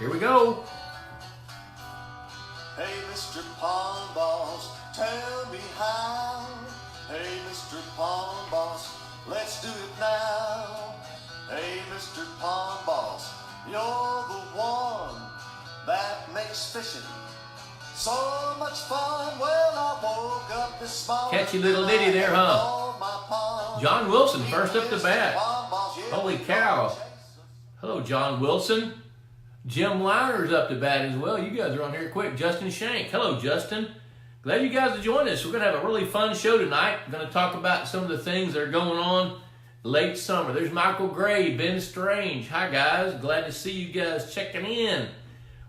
Here we go. Hey, Mr. Pond Boss, tell me how. Hey, Mr. Pond Boss, let's do it now. Hey, Mr. Pond Boss, you're the one that makes fishing so much fun. Well, I woke up this morning. Catchy little ditty there, huh? John Wilson, first up the bat. Holy cow. Hello, John Wilson. Jim Liner's up to bat as well. You guys are on here quick. Justin Shank. Hello, Justin. Glad you guys have joined us. We're going to have a really fun show tonight. We're going to talk about some of the things that are going on late summer. There's Michael Gray, Ben Strange. Hi, guys. Glad to see you guys checking in.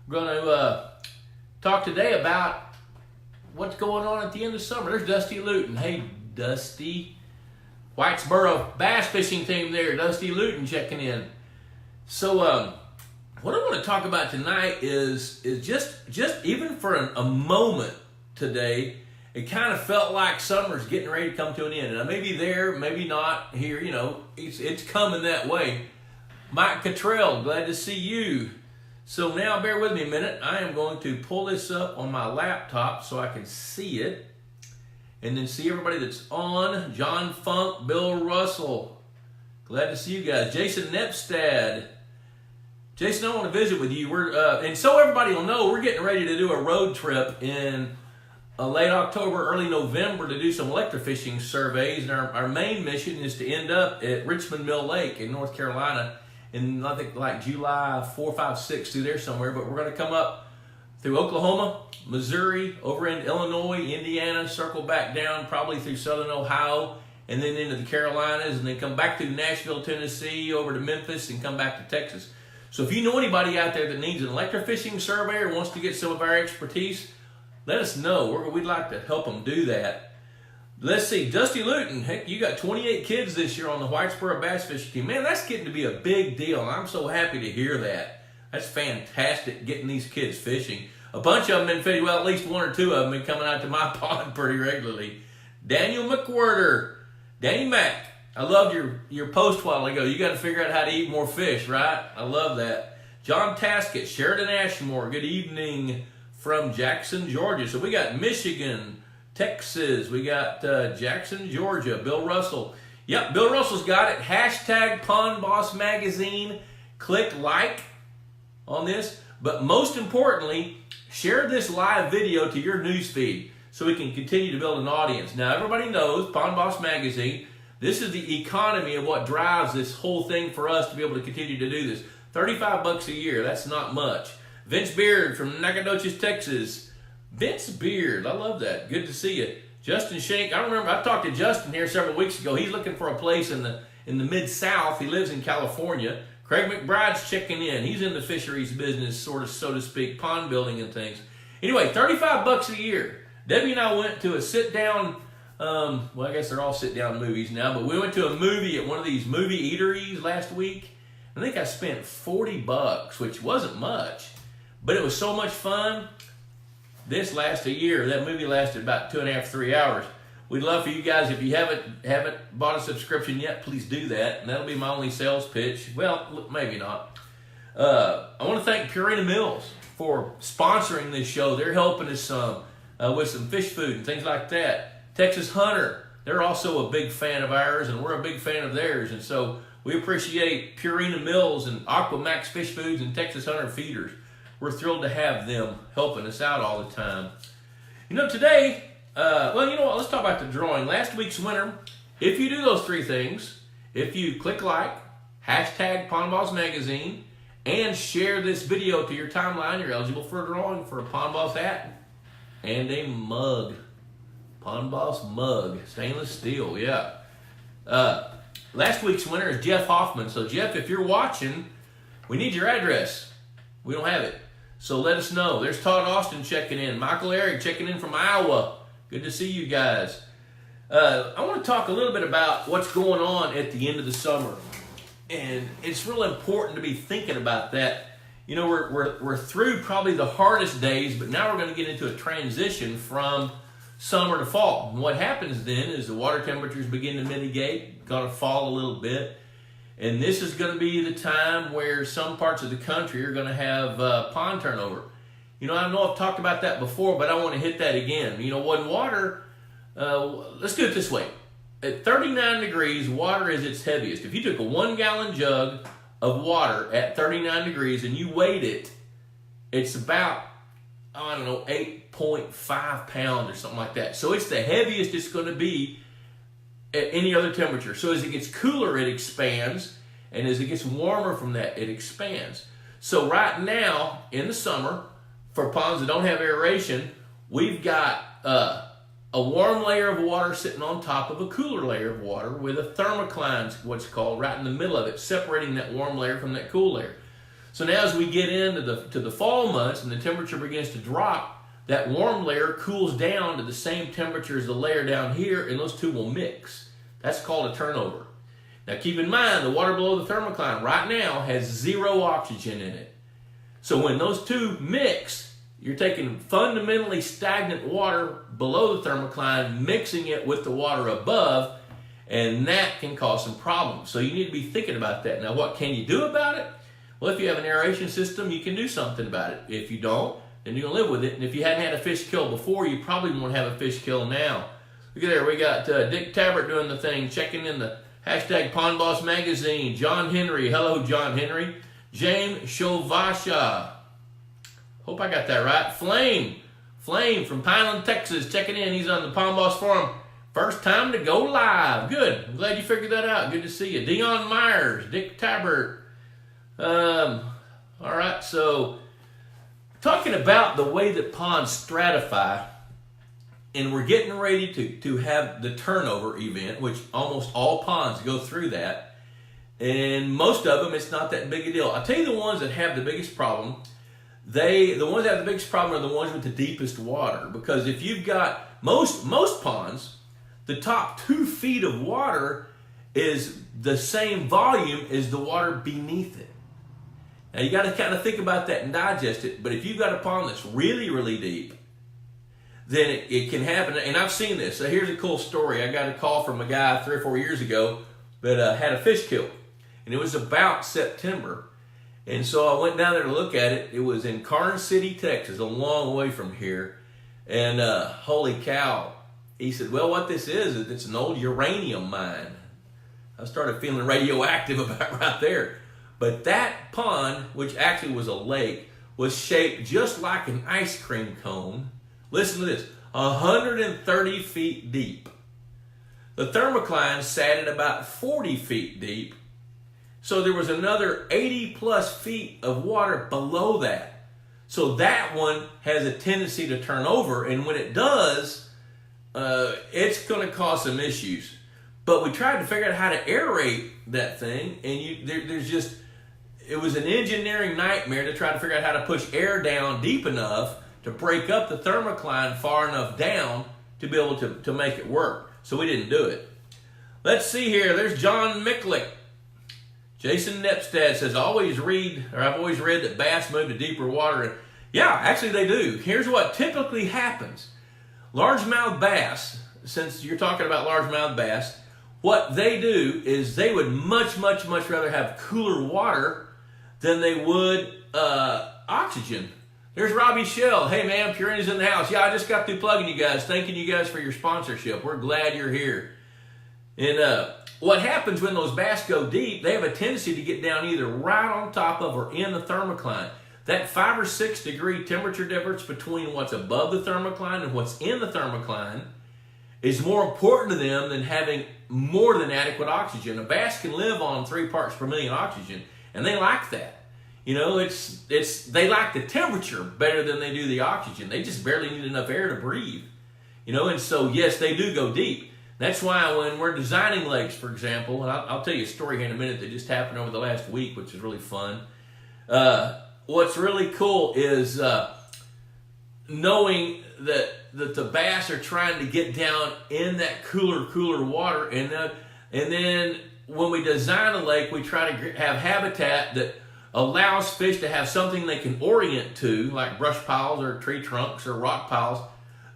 We're going to talk today about what's going on at the end of summer. There's Dusty Luton. Hey, Dusty. Whitesboro bass fishing team there. Dusty Luton checking in. So, what I want to talk about tonight is just even for a moment today, it kind of felt like summer's getting ready to come to an end. And maybe there, maybe not here, you know, it's coming that way. Mike Cottrell, glad to see you. So now bear with me a minute. I am going to pull this up on my laptop so I can see it. And then see everybody that's on. John Funk, Bill Russell. Glad to see you guys. Jason Nepstad. Jason, I want to visit with you. And so everybody will know, we're getting ready to do a road trip in late October, early November to do some electrofishing surveys. And our main mission is to end up at Richmond Mill Lake in North Carolina in, I think, like July 4, 5, 6 through there somewhere. But we're going to come up through Oklahoma, Missouri, over into Illinois, Indiana, circle back down probably through southern Ohio, and then into the Carolinas, and then come back through Nashville, Tennessee, over to Memphis, and come back to Texas. So if you know anybody out there that needs an electrofishing survey or wants to get some of our expertise, let us know. We'd like to help them do that. Let's see, Dusty Luton, heck, you got 28 kids this year on the Whitesboro Bass Fishing Team. Man, that's getting to be a big deal, and I'm so happy to hear that. That's fantastic, getting these kids fishing. A bunch of them been fishing, well, at least one or two of them been coming out to my pond pretty regularly. Daniel McWhirter, Danny Mac. I loved your post a while ago. You got to figure out how to eat more fish, right? I love that. John Taskett, Sheridan Ashmore, good evening from Jackson, Georgia. So we got Michigan, Texas. We got Jackson, Georgia. Bill Russell. Yep, Bill Russell's got it. Hashtag Pond Boss Magazine. Click like on this. But most importantly, share this live video to your newsfeed so we can continue to build an audience. Now, everybody knows Pond Boss Magazine. This is the economy of what drives this whole thing for us to be able to continue to do this. $35 a year, that's not much. Vince Beard from Nacogdoches, Texas. Vince Beard, I love that. Good to see you. Justin Shank, I remember I talked to Justin here several weeks ago. He's looking for a place in the Mid-South. He lives in California. Craig McBride's checking in. He's in the fisheries business, sort of, so to speak, pond building and things. Anyway, $35 a year. Debbie and I went to a sit-down, well, I guess they're all sit-down movies now, but we went to a movie at one of these movie eateries last week. I think I spent $40, which wasn't much, but it was so much fun. This lasted a year. That movie lasted about 2.5, 3 hours. We'd love for you guys, if you haven't bought a subscription yet, please do that. And that'll be my only sales pitch. Well, maybe not. I want to thank Purina Mills for sponsoring this show. They're helping us with some fish food and things like that. Texas Hunter, they're also a big fan of ours, and we're a big fan of theirs. And so we appreciate Purina Mills and Aquamax Fish Foods and Texas Hunter Feeders. We're thrilled to have them helping us out all the time. You know, today, well, you know what? Let's talk about the drawing. Last week's winner, if you do those three things, if you click like, hashtag Pond Boss Magazine, and share this video to your timeline, you're eligible for a drawing for a Pond Boss hat and a mug. Pond Boss mug, stainless steel, yeah. Last week's winner is Jeff Hoffman. So, Jeff, if you're watching, we need your address. We don't have it. So let us know. There's Todd Austin checking in. Michael Eric checking in from Iowa. Good to see you guys. I want to talk a little bit about what's going on at the end of the summer. And it's real important to be thinking about that. You know, we're through probably the hardest days, but now we're going to get into a transition from summer to fall. And what happens then is the water temperatures begin to mitigate, going to fall a little bit. And this is going to be the time where some parts of the country are going to have pond turnover. You know, I know I've talked about that before, but I want to hit that again. You know, when water, let's do it this way. At 39 degrees, water is its heaviest. If you took a 1 gallon jug of water at 39 degrees and you weighed it, it's about, I don't know, 8.5 pounds or something like that. So it's the heaviest it's going to be at any other temperature. So as it gets cooler, it expands, and as it gets warmer from that, it expands. So right now, in the summer, for ponds that don't have aeration, we've got a warm layer of water sitting on top of a cooler layer of water with a thermocline, what's called, right in the middle of it, separating that warm layer from that cool layer. So now as we get into the fall months and the temperature begins to drop, that warm layer cools down to the same temperature as the layer down here, and those two will mix. That's called a turnover. Now keep in mind, the water below the thermocline right now has 0 oxygen in it. So when those two mix, you're taking fundamentally stagnant water below the thermocline, mixing it with the water above, and that can cause some problems. So you need to be thinking about that. Now what can you do about it? Well, if you have an aeration system, you can do something about it. If you don't, then you're going to live with it. And if you hadn't had a fish kill before, you probably won't have a fish kill now. Look at there, we got Dick Tabbert doing the thing, checking in the hashtag Pond Boss Magazine. John Henry, hello John Henry. James Shovasha, hope I got that right. Flame from Pineland, Texas, checking in. He's on the Pond Boss Forum. First time to go live. Good, I'm glad you figured that out. Good to see you. Dion Myers, Dick Tabbert. All right, so talking about the way that ponds stratify, and we're getting ready to have the turnover event, which almost all ponds go through that. And most of them, it's not that big a deal. I'll tell you the ones that have the biggest problem. The ones that have the biggest problem are the ones with the deepest water. Because if you've got most ponds, the top 2 feet of water is the same volume as the water beneath it. Now you got to kind of think about that and digest it. But if you've got a pond that's really, really deep, then it can happen. And I've seen this. So here's a cool story. I got a call from a guy 3 or 4 years ago that had a fish kill. And it was about September. And so I went down there to look at it. It was in Carson City, Texas, a long way from here. And holy cow. He said, well, what this is it's an old uranium mine. I started feeling radioactive about right there. But that pond, which actually was a lake, was shaped just like an ice cream cone. Listen to this, 130 feet deep. The thermocline sat at about 40 feet deep. So there was another 80 plus feet of water below that. So that one has a tendency to turn over, and when it does, it's going to cause some issues. But we tried to figure out how to aerate that thing, and it was an engineering nightmare to try to figure out how to push air down deep enough to break up the thermocline far enough down to be able to make it work. So we didn't do it. Let's see here. There's John Micklick. Jason Nepstad says, I've always read that bass move to deeper water. And yeah, actually they do. Here's what typically happens. Largemouth bass, since you're talking about largemouth bass, what they do is they would much, much, much rather have cooler water than they would oxygen. There's Robbie Shell. Hey man, Purina's in the house. Yeah, I just got through plugging you guys. Thanking you guys for your sponsorship. We're glad you're here. And what happens when those bass go deep, they have a tendency to get down either right on top of or in the thermocline. That 5 or 6 degree temperature difference between what's above the thermocline and what's in the thermocline is more important to them than having more than adequate oxygen. A bass can live on 3 parts per million oxygen, and they like that. You know, they like the temperature better than they do the oxygen. They just barely need enough air to breathe. You know, and so yes, they do go deep. That's why when we're designing lakes, for example, and I'll tell you a story here in a minute that just happened over the last week, which is really fun. What's really cool is knowing that the bass are trying to get down in that cooler water, and then when we design a lake, we try to have habitat that allows fish to have something they can orient to, like brush piles or tree trunks or rock piles,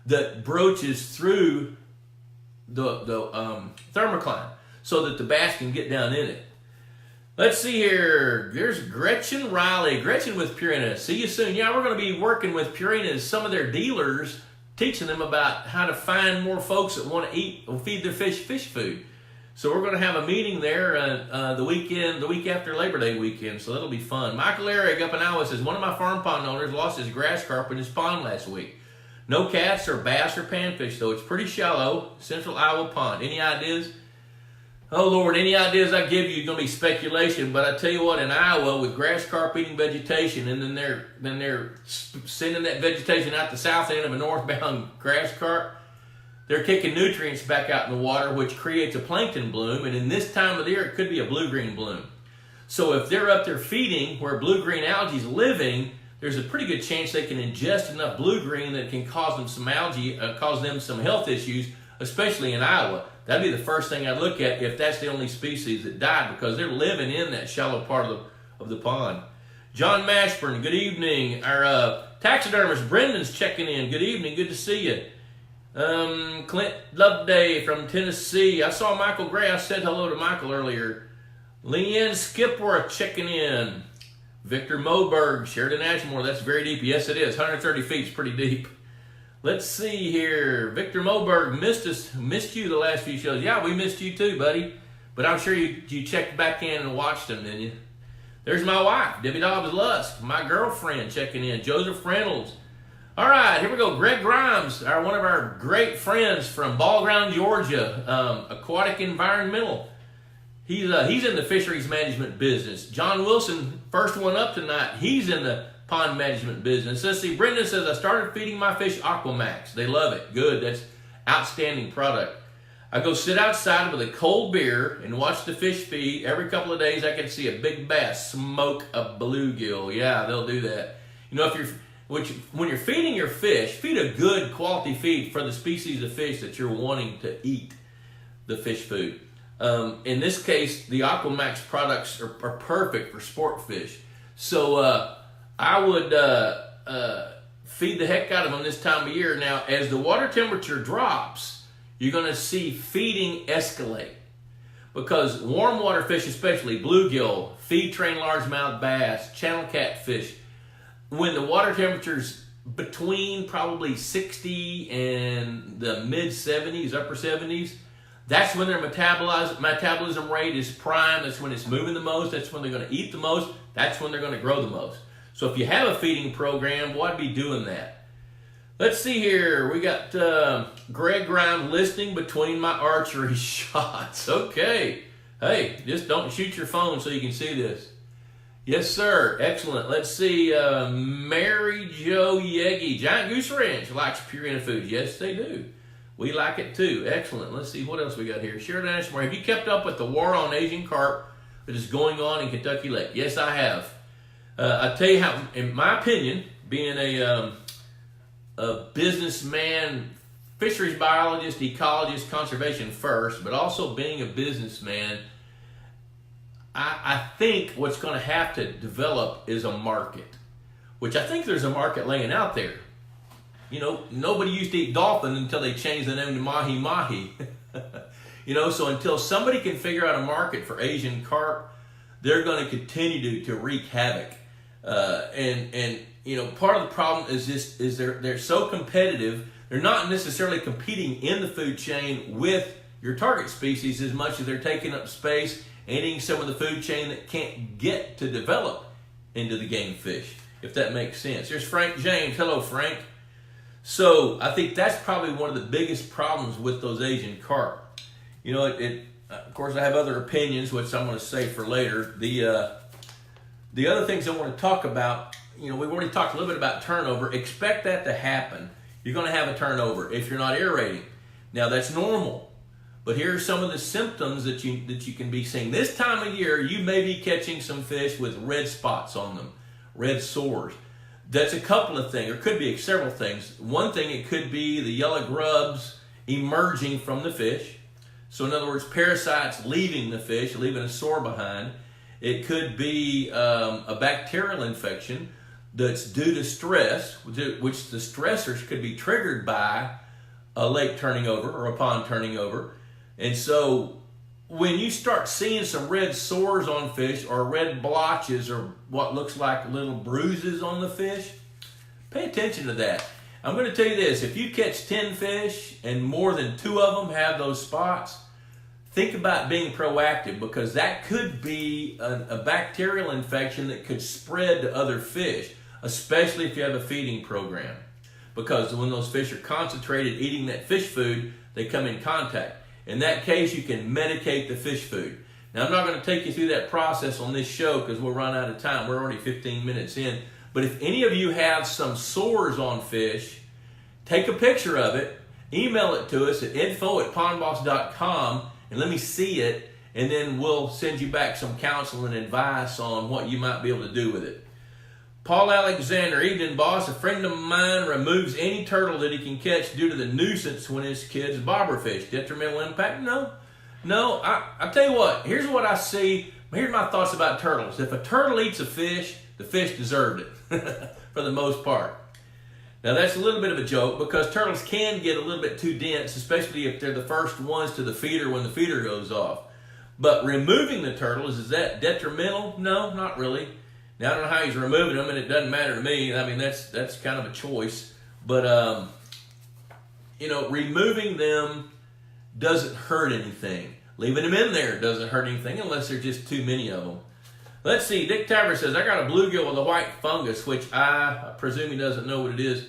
that broaches through the thermocline so that the bass can get down in it. Let's see here. There's Gretchen Riley. Gretchen with Purina. See you soon. Yeah, we're going to be working with Purina as some of their dealers, teaching them about how to find more folks that want to eat or feed their fish food. So we're going to have a meeting there the week after Labor Day weekend. So that'll be fun. Michael Eric up in Iowa says, one of my farm pond owners lost his grass carp in his pond last week. No cats or bass or panfish though. It's pretty shallow. Central Iowa pond. Any ideas? Oh Lord, any ideas I give you are going to be speculation, but I tell you what, in Iowa with grass carp eating vegetation, and then they're sending that vegetation out the south end of a northbound grass carp, they're kicking nutrients back out in the water, which creates a plankton bloom, and in this time of the year, it could be a blue-green bloom. So if they're up there feeding where blue-green algae is living, there's a pretty good chance they can ingest enough blue-green that can cause them some algae, cause them some health issues, especially in Iowa. That'd be the first thing I'd look at if that's the only species that died, because they're living in that shallow part of the pond. John Mashburn, good evening. Our taxidermist Brendan's checking in. Good evening, good to see you. Clint Loveday from Tennessee. I saw Michael Gray. I said hello to Michael earlier. Leanne Skipworth checking in. Victor Moberg, Sheridan Ashmore. That's very deep. Yes, it is. 130 feet is pretty deep. Let's see here. Victor Moberg missed you the last few shows. Yeah, we missed you too, buddy. But I'm sure you checked back in and watched them, didn't you? There's my wife, Debbie Dobbs Lusk, my girlfriend checking in. Joseph Reynolds. All right, here we go. Greg Grimes, one of our great friends from Ball Ground, Georgia, Aquatic Environmental. He's in the fisheries management business. John Wilson, first one up tonight. He's in the pond management business. Let's see. Brenda says, I started feeding my fish Aquamax. They love it. Good. That's outstanding product. I go sit outside with a cold beer and watch the fish feed. Every couple of days I can see a big bass smoke a bluegill. Yeah, they'll do that. You know, when you're feeding your fish, feed a good quality feed for the species of fish that you're wanting to eat the fish food. In this case, the Aquamax products are perfect for sport fish. So I would feed the heck out of them this time of year. Now, as the water temperature drops, you're going to see feeding escalate, because warm water fish, especially bluegill, feed train largemouth bass, channel catfish, when the water temperature's between probably 60 and the mid 70s, upper 70s, that's when their metabolism rate is prime. That's when it's moving the most. That's when they're going to eat the most. That's when they're going to grow the most. So if you have a feeding program, well, I'd be doing that. Let's see here. We got Greg Grimes listening between my archery shots. Okay. Hey, just don't shoot your phone so you can see this. Yes, sir. Excellent. Let's see. Mary Jo Yegi. Giant Goose Ranch likes Purina Foods. Yes, they do. We like it too. Excellent. Let's see what else we got here. Sheridan Ashmore, have you kept up with the war on Asian carp that is going on in Kentucky Lake? Yes, I have. I'll tell you how, in my opinion, being a businessman, fisheries biologist, ecologist, conservation first, but also being a businessman, I think what's going to have to develop is a market, which I think there's a market laying out there. You know, nobody used to eat dolphin until they changed the name to mahi-mahi. You know, so until somebody can figure out a market for Asian carp, they're going to continue to wreak havoc. And you know, part of the problem is they're so competitive. They're not necessarily competing in the food chain with your target species as much as they're taking up space and eating some of the food chain that can't get to develop into the game fish, if that makes sense. Here's Frank James. Hello, Frank. So I think that's probably one of the biggest problems with those Asian carp. You know, of course, I have other opinions, which I'm going to save for later. The other things I want to talk about, you know, we've already talked a little bit about turnover. Expect that to happen. You're going to have a turnover if you're not aerating. Now, that's normal. But here are some of the symptoms that you can be seeing. This time of year, you may be catching some fish with red spots on them, red sores. That's a couple of things, or could be several things. One thing, it could be the yellow grubs emerging from the fish. So in other words, parasites leaving the fish, leaving a sore behind. It could be a bacterial infection that's due to stress, which the stressors could be triggered by a lake turning over or a pond turning over. And so when you start seeing some red sores on fish or red blotches or what looks like little bruises on the fish, pay attention to that. I'm going to tell you this, if you catch 10 fish and more than 2 of them have those spots, think about being proactive, because that could be a bacterial infection that could spread to other fish, especially if you have a feeding program. Because when those fish are concentrated eating that fish food, they come in contact. In that case, you can medicate the fish food. Now, I'm not going to take you through that process on this show because we'll run out of time. We're already 15 minutes in. But if any of you have some sores on fish, take a picture of it, email it to us at info@pondboss.com, and let me see it, and then we'll send you back some counsel and advice on what you might be able to do with it. Paul Alexander, evening boss. A friend of mine removes any turtle that he can catch due to the nuisance when his kids bobber fish. Detrimental impact? No. I tell you what, here's what I see. Here's my thoughts about turtles. If a turtle eats a fish, the fish deserved it for the most part. Now that's a little bit of a joke because turtles can get a little bit too dense, especially if they're the first ones to the feeder when the feeder goes off. But removing the turtles, is that detrimental? No, not really. Now, I don't know how he's removing them, and it doesn't matter to me. I mean, that's kind of a choice. But, removing them doesn't hurt anything. Leaving them in there doesn't hurt anything unless there's just too many of them. Let's see. Dick Tabor says, I got a bluegill with a white fungus, which I presume he doesn't know what it is.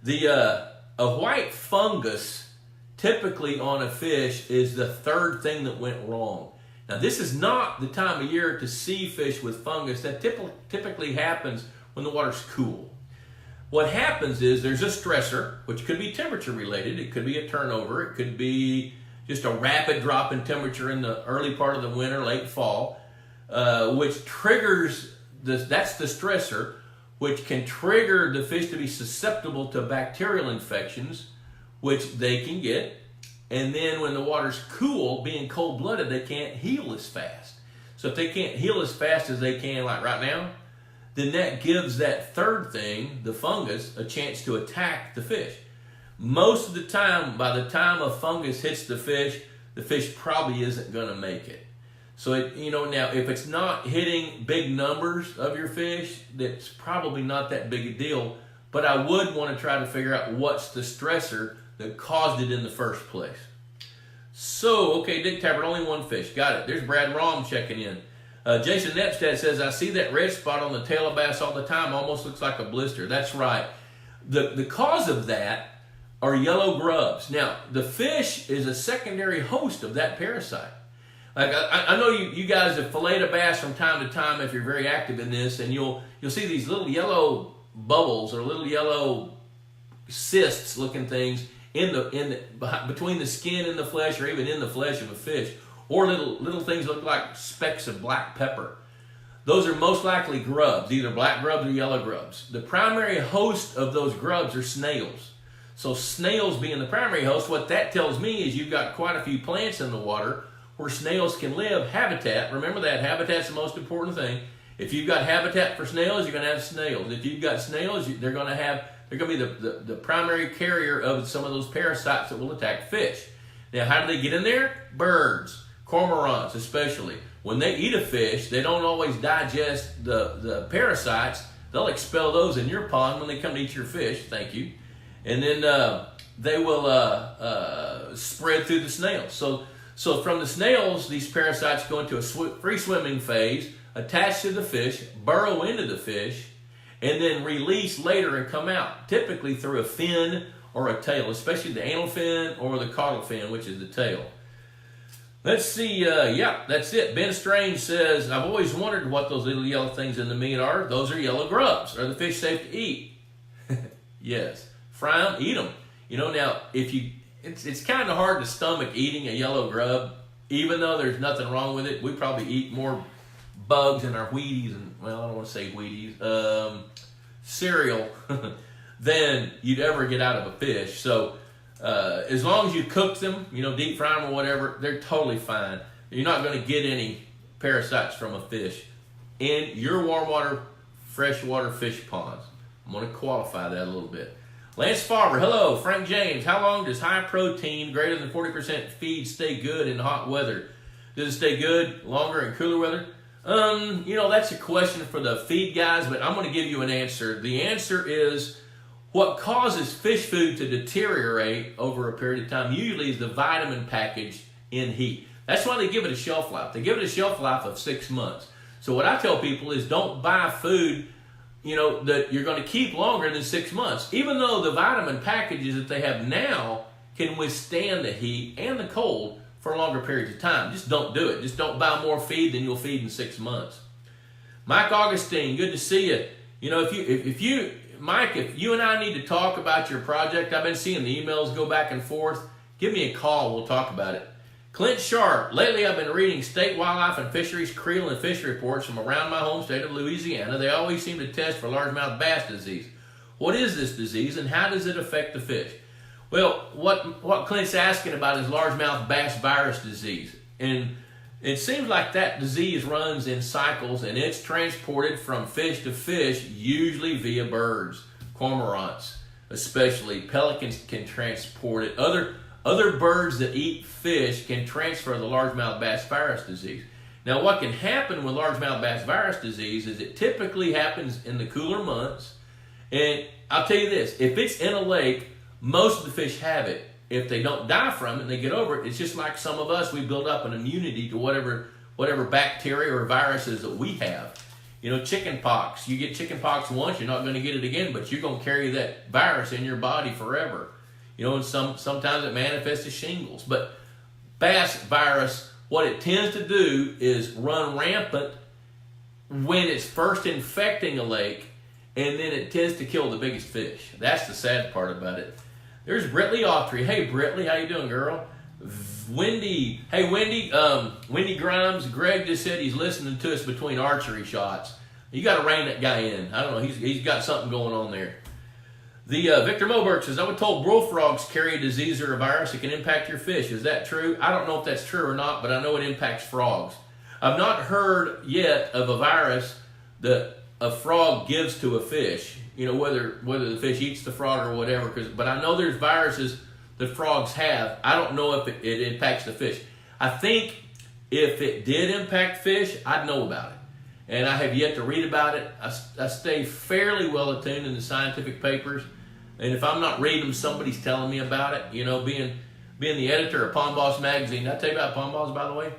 A white fungus, typically on a fish, is the third thing that went wrong. Now, this is not the time of year to see fish with fungus. That typically happens when the water's cool. What happens is there's a stressor, which could be temperature related. It could be a turnover. It could be just a rapid drop in temperature in the early part of the winter, late fall, which triggers, that's the stressor, which can trigger the fish to be susceptible to bacterial infections, which they can get. And then when the water's cool, being cold-blooded, they can't heal as fast. So if they can't heal as fast as they can, like right now, then that gives that third thing, the fungus, a chance to attack the fish. Most of the time, by the time a fungus hits the fish probably isn't going to make it. So, now if it's not hitting big numbers of your fish, that's probably not that big a deal. But I would want to try to figure out what's the stressor that caused it in the first place. So, okay, Dick Tappert, only one fish. Got it. There's Brad Rom checking in. Jason Nepstead says, I see that red spot on the tail of bass all the time. Almost looks like a blister. That's right. The cause of that are yellow grubs. Now, the fish is a secondary host of that parasite. Like I know you guys have filleted a bass from time to time if you're very active in this, and you'll see these little yellow bubbles or little yellow cysts looking things between the skin and the flesh, or even in the flesh of a fish, or little things look like specks of black pepper. Those are most likely grubs, either black grubs or yellow grubs. The primary host of those grubs are snails. So snails being the primary host, what that tells me is you've got quite a few plants in the water where snails can live. Habitat, remember that, habitat's the most important thing. If you've got habitat for snails, you're going to have snails. If you've got snails, they're going to be the primary carrier of some of those parasites that will attack fish. Now, how do they get in there? Birds, cormorants especially. When they eat a fish, they don't always digest the parasites. They'll expel those in your pond when they come to eat your fish. Thank you. And then they will spread through the snails. So from the snails, these parasites go into a free swimming phase, attach to the fish, burrow into the fish, and then release later and come out, typically through a fin or a tail, especially the anal fin or the caudal fin, which is the tail. Let's see, that's it. Ben Strange says, I've always wondered what those little yellow things in the meat are. Those are yellow grubs. Are the fish safe to eat? Yes. Fry them, eat them. Now, it's kind of hard to stomach eating a yellow grub, even though there's nothing wrong with it. We probably eat more bugs in our Wheaties, I don't want to say Wheaties, cereal, than you'd ever get out of a fish. So as long as you cook them, deep fry them or whatever, they're totally fine. You're not going to get any parasites from a fish in your warm water, freshwater fish ponds. I'm going to qualify that a little bit. Lance Farber, hello. Frank James, how long does high protein, greater than 40% feed stay good in hot weather? Does it stay good longer in cooler weather? That's a question for the feed guys, but I'm going to give you an answer. The answer is what causes fish food to deteriorate over a period of time usually is the vitamin package in heat. That's why they give it a shelf life. They give it a shelf life of 6 months. So what I tell people is don't buy food, that you're going to keep longer than 6 months. Even though the vitamin packages that they have now can withstand the heat and the cold for longer periods of time. Just don't do it. Just don't buy more feed than you'll feed in 6 months. Mike Augustine, good to see you. Mike, if you and I need to talk about your project, I've been seeing the emails go back and forth. Give me a call. We'll talk about it. Clint Sharp, lately I've been reading state wildlife and fisheries creel and fish reports from around my home state of Louisiana. They always seem to test for largemouth bass disease. What is this disease and how does it affect the fish? Well, what Clint's asking about is largemouth bass virus disease. And it seems like that disease runs in cycles and it's transported from fish to fish, usually via birds, cormorants especially. Pelicans can transport it. Other birds that eat fish can transfer the largemouth bass virus disease. Now, what can happen with largemouth bass virus disease is it typically happens in the cooler months. And I'll tell you this, if it's in a lake, most of the fish have it. If they don't die from it and they get over it, it's just like some of us, we build up an immunity to whatever bacteria or viruses that we have. Chicken pox. You get chicken pox once, you're not going to get it again, but you're going to carry that virus in your body forever. And sometimes it manifests as shingles. But bass virus, what it tends to do is run rampant when it's first infecting a lake, and then it tends to kill the biggest fish. That's the sad part about it. There's Britley Autry. Hey, Britley, how you doing, girl? Wendy. Hey, Wendy. Wendy Grimes. Greg just said he's listening to us between archery shots. You got to rein that guy in. I don't know. He's got something going on there. The Victor Moberg says, I was told bullfrogs carry a disease or a virus that can impact your fish. Is that true? I don't know if that's true or not, but I know it impacts frogs. I've not heard yet of a virus that a frog gives to a fish. Whether the fish eats the frog or whatever. But I know there's viruses that frogs have. I don't know if it impacts the fish. I think if it did impact fish, I'd know about it. And I have yet to read about it. I stay fairly well attuned in the scientific papers. And if I'm not reading them, somebody's telling me about it. Being the editor of Pond Boss magazine. Did I tell you about Pond Boss, by the way?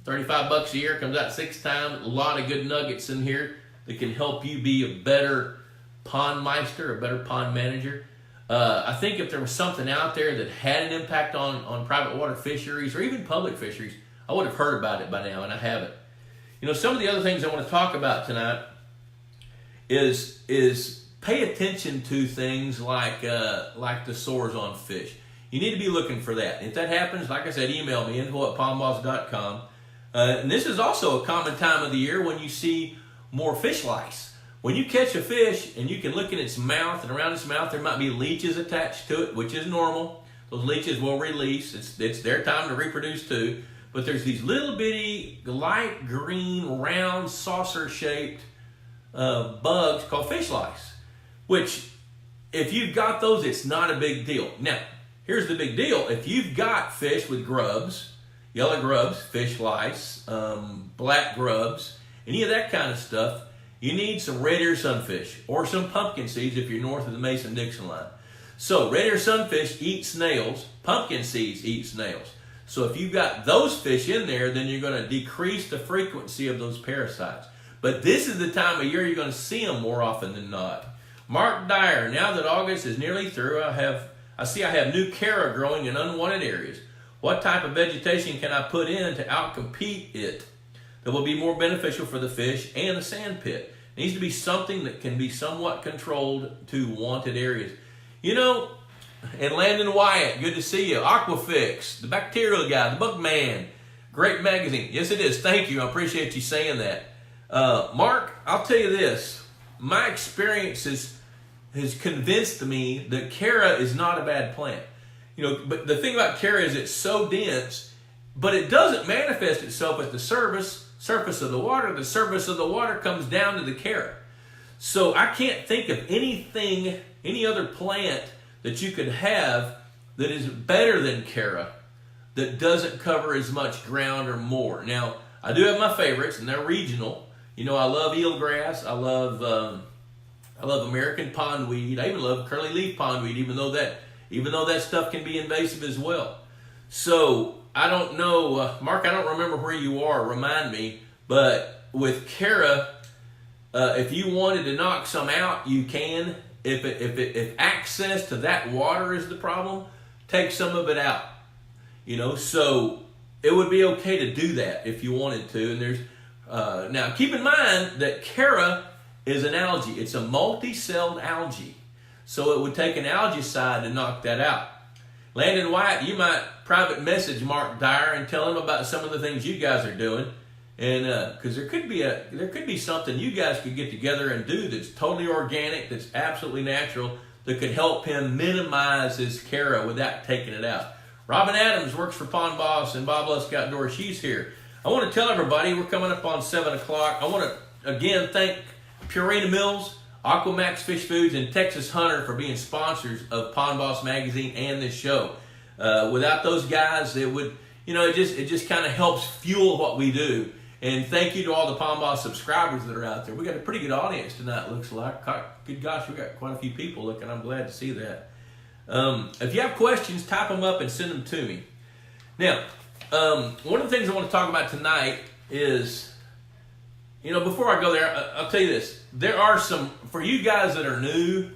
$35 a year, comes out 6 times. A lot of good nuggets in here that can help you be a better pond meister, a better pond manager. I think if there was something out there that had an impact on private water fisheries or even public fisheries, I would have heard about it by now, and I haven't. Some of the other things I want to talk about tonight is pay attention to things like the sores on fish. You need to be looking for that. If that happens, like I said, email me, info@pondboss.com. And this is also a common time of the year when you see more fish lice. When you catch a fish and you can look in its mouth, and around its mouth there might be leeches attached to it, which is normal. Those leeches will release. It's their time to reproduce too. But there's these little bitty light green, round, saucer-shaped bugs called fish lice, which if you've got those, it's not a big deal. Now, here's the big deal. If you've got fish with grubs, yellow grubs, fish lice, black grubs, any of that kind of stuff, you need some red ear sunfish or some pumpkin seeds if you're north of the Mason-Dixon line. So red ear sunfish eat snails, pumpkin seeds eat snails. So if you've got those fish in there, then you're going to decrease the frequency of those parasites. But this is the time of year you're going to see them more often than not. Mark Dyer, now that August is nearly through, I have new Cara growing in unwanted areas. What type of vegetation can I put in to outcompete it that will be more beneficial for the fish and the sand pit? It needs to be something that can be somewhat controlled to wanted areas. And Landon Wyatt, good to see you. Aquafix, the bacterial guy, the bug man. Great magazine. Yes, it is. Thank you. I appreciate you saying that. Mark, I'll tell you this. My experience has convinced me that Cara is not a bad plant. But the thing about Cara is it's so dense, but it doesn't manifest itself at the surface of the water. The surface of the water comes down to the Cara. So I can't think of any other plant that you could have that is better than Cara that doesn't cover as much ground or more. Now, I do have my favorites, and they're regional. You know, I love eelgrass. I love American pondweed. I even love curly leaf pondweed, even though that stuff can be invasive as well. So I don't know, Mark. I don't remember where you are. Remind me. But with Cara, if you wanted to knock some out, you can. If access to that water is the problem, take some of it out. You know, so it would be okay to do that if you wanted to. And there's now keep in mind that Cara is an algae. It's a multi-celled algae, so it would take an algicide to knock that out. Landon White, you might private message Mark Dyer and tell him about some of the things you guys are doing, and because there could be something you guys could get together and do that's totally organic, that's absolutely natural, that could help him minimize his Cara without taking it out. Robin Adams works for Pond Boss and Bob Lusk Outdoors. She's here. I want to tell everybody we're coming up on 7 o'clock. I want to again thank Purina Mills, Aquamax Fish Foods, and Texas Hunter for being sponsors of Pond Boss Magazine and this show. Without those guys, it would, you know, it just kind of helps fuel what we do. And thank you to all the Pond Boss subscribers that are out there. We got a pretty good audience tonight, looks like. Good gosh, we got quite a few people looking. I'm glad to see that. If you have questions, type them up and send them to me. Now, one of the things I want to talk about tonight is, you know, before I go there, I'll tell you this. There are some, for you guys that are new,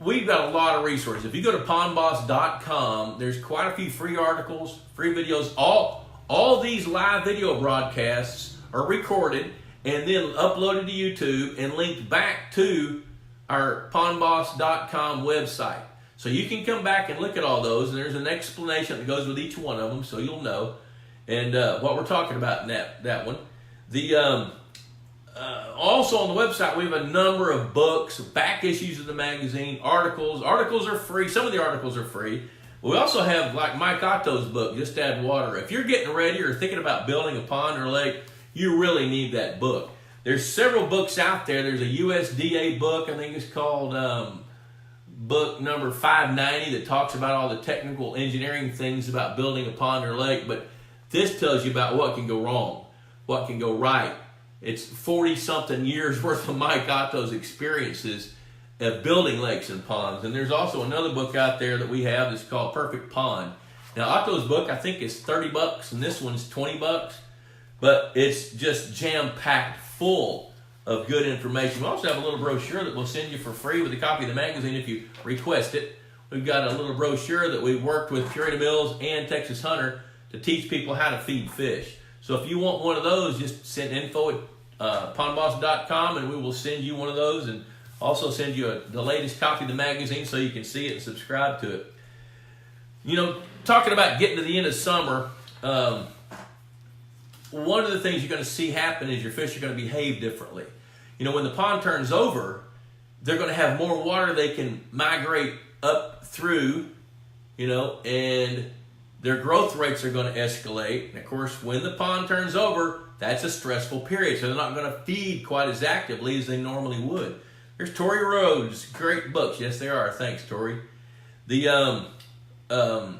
we've got a lot of resources. If you go to pondboss.com, there's quite a few free articles, free videos. All these live video broadcasts are recorded and then uploaded to YouTube and linked back to our pondboss.com website. So you can come back and look at all those, and there's an explanation that goes with each one of them, so you'll know and what we're talking about in that one. The also on the website, we have a number of books, back issues of the magazine, articles. Articles are free. Some of the articles are free. We also have, like Mike Otto's book, Just Add Water. If you're getting ready or thinking about building a pond or lake, you really need that book. There's several books out there. There's a USDA book, I think it's called book number 590, that talks about all the technical engineering things about building a pond or lake. But this tells you about what can go wrong, what can go right. It's 40-something years worth of Mike Otto's experiences of building lakes and ponds. And there's also another book out there that we have that's called Perfect Pond. Now, Otto's book, I think, is $30, and this one's $20. But it's just jam-packed full of good information. We also have a little brochure that we'll send you for free with a copy of the magazine if you request it. We've got a little brochure that we've worked with Purina Mills and Texas Hunter to teach people how to feed fish. So if you want one of those, just send info at pondboss.com and we will send you one of those, and also send you the latest copy of the magazine so you can see it and subscribe to it. You know, talking about getting to the end of summer, one of the things you're going to see happen is your fish are going to behave differently. You know, when the pond turns over, they're going to have more water they can migrate up through, you know, and their growth rates are going to escalate. And of course, when the pond turns over, that's a stressful period. So they're not going to feed quite as actively as they normally would. There's Tori Rhodes, great books. Yes, they are. Thanks, Tori. You're going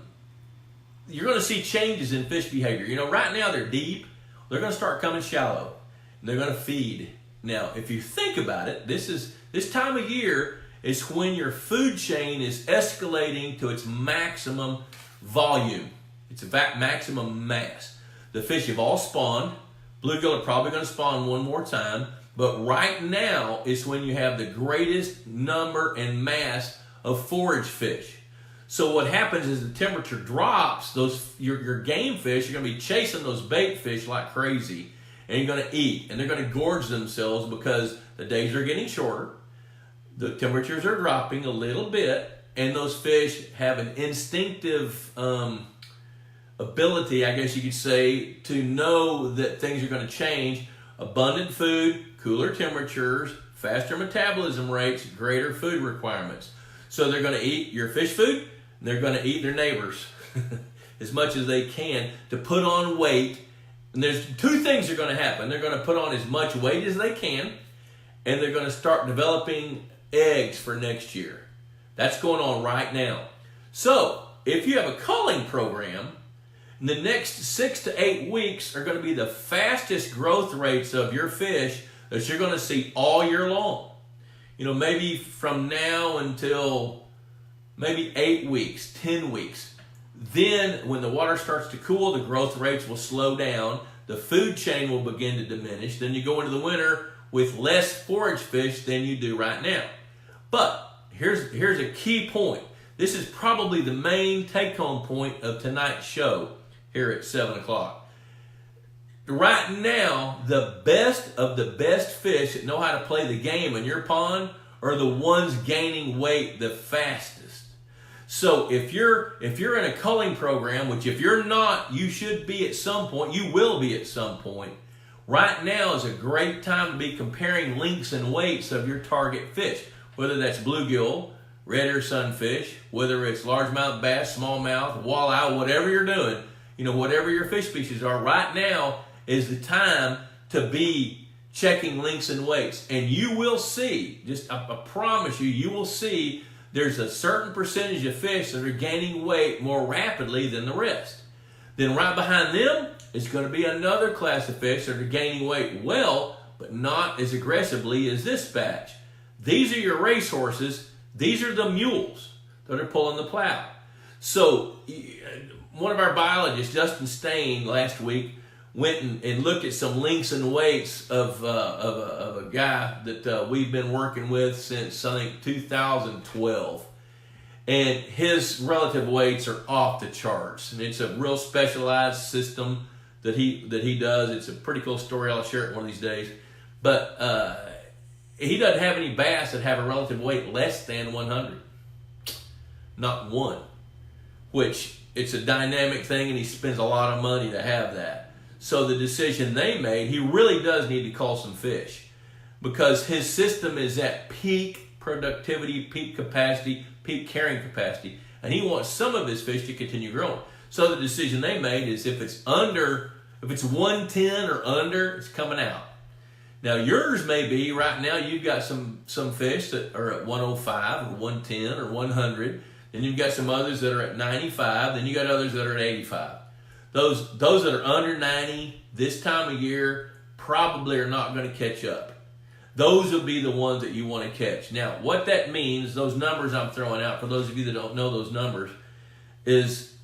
to see changes in fish behavior. You know, right now they're deep. They're going to start coming shallow. And they're going to feed. Now, if you think about it, this time of year is when your food chain is escalating to its maximum volume. It's a maximum mass. The fish have all spawned. Bluegill are probably going to spawn one more time. But right now is when you have the greatest number and mass of forage fish. So what happens is the temperature drops, your game fish are going to be chasing those bait fish like crazy, and you're going to eat, and they're going to gorge themselves because the days are getting shorter, the temperatures are dropping a little bit, and those fish have an instinctive ability, I guess you could say, to know that things are going to change. Abundant food, cooler temperatures, faster metabolism rates, greater food requirements. So they're going to eat your fish food, and they're going to eat their neighbors as much as they can to put on weight. And there's two things are going to happen. They're going to put on as much weight as they can, and they're going to start developing eggs for next year. That's going on right now. So if you have a culling program, The next 6 to 8 weeks are going to be the fastest growth rates of your fish that you're going to see all year long. You know, maybe from now until maybe 8 weeks, 10 weeks. Then when the water starts to cool, the growth rates will slow down. The food chain will begin to diminish. Then you go into the winter with less forage fish than you do right now. But here's a key point. This is probably the main take-home point of tonight's show here at 7 o'clock. Right now, the best of the best fish that know how to play the game in your pond are the ones gaining weight the fastest. So if you're in a culling program, which if you're not, you should be at some point, you will be at some point. Right now is a great time to be comparing lengths and weights of your target fish, whether that's bluegill, red ear sunfish, whether it's largemouth bass, smallmouth, walleye, whatever you're doing, you know, whatever your fish species are, right now is the time to be checking lengths and weights. And you will see, I promise you, you will see there's a certain percentage of fish that are gaining weight more rapidly than the rest. Then right behind them is going to be another class of fish that are gaining weight well, but not as aggressively as this batch. These are your racehorses. These are the mules that are pulling the plow. So one of our biologists, Justin Stain, last week went and looked at some lengths and weights of a guy that we've been working with since, I think, 2012. And his relative weights are off the charts. And it's a real specialized system that he does. It's a pretty cool story. I'll share it one of these days. But he doesn't have any bass that have a relative weight less than 100. Not one. Which, it's a dynamic thing, and he spends a lot of money to have that. So the decision they made, he really does need to cull some fish, because his system is at peak productivity, peak capacity, peak carrying capacity, and he wants some of his fish to continue growing. So the decision they made is if it's 110 or under, it's coming out. Now yours may be, right now you've got some fish that are at 105 or 110 or 100. Then you've got some others that are at 95. Then you got others that are at 85. Those that are under 90 this time of year probably are not going to catch up. Those will be the ones that you want to catch. Now, what that means, those numbers I'm throwing out, for those of you that don't know those numbers, is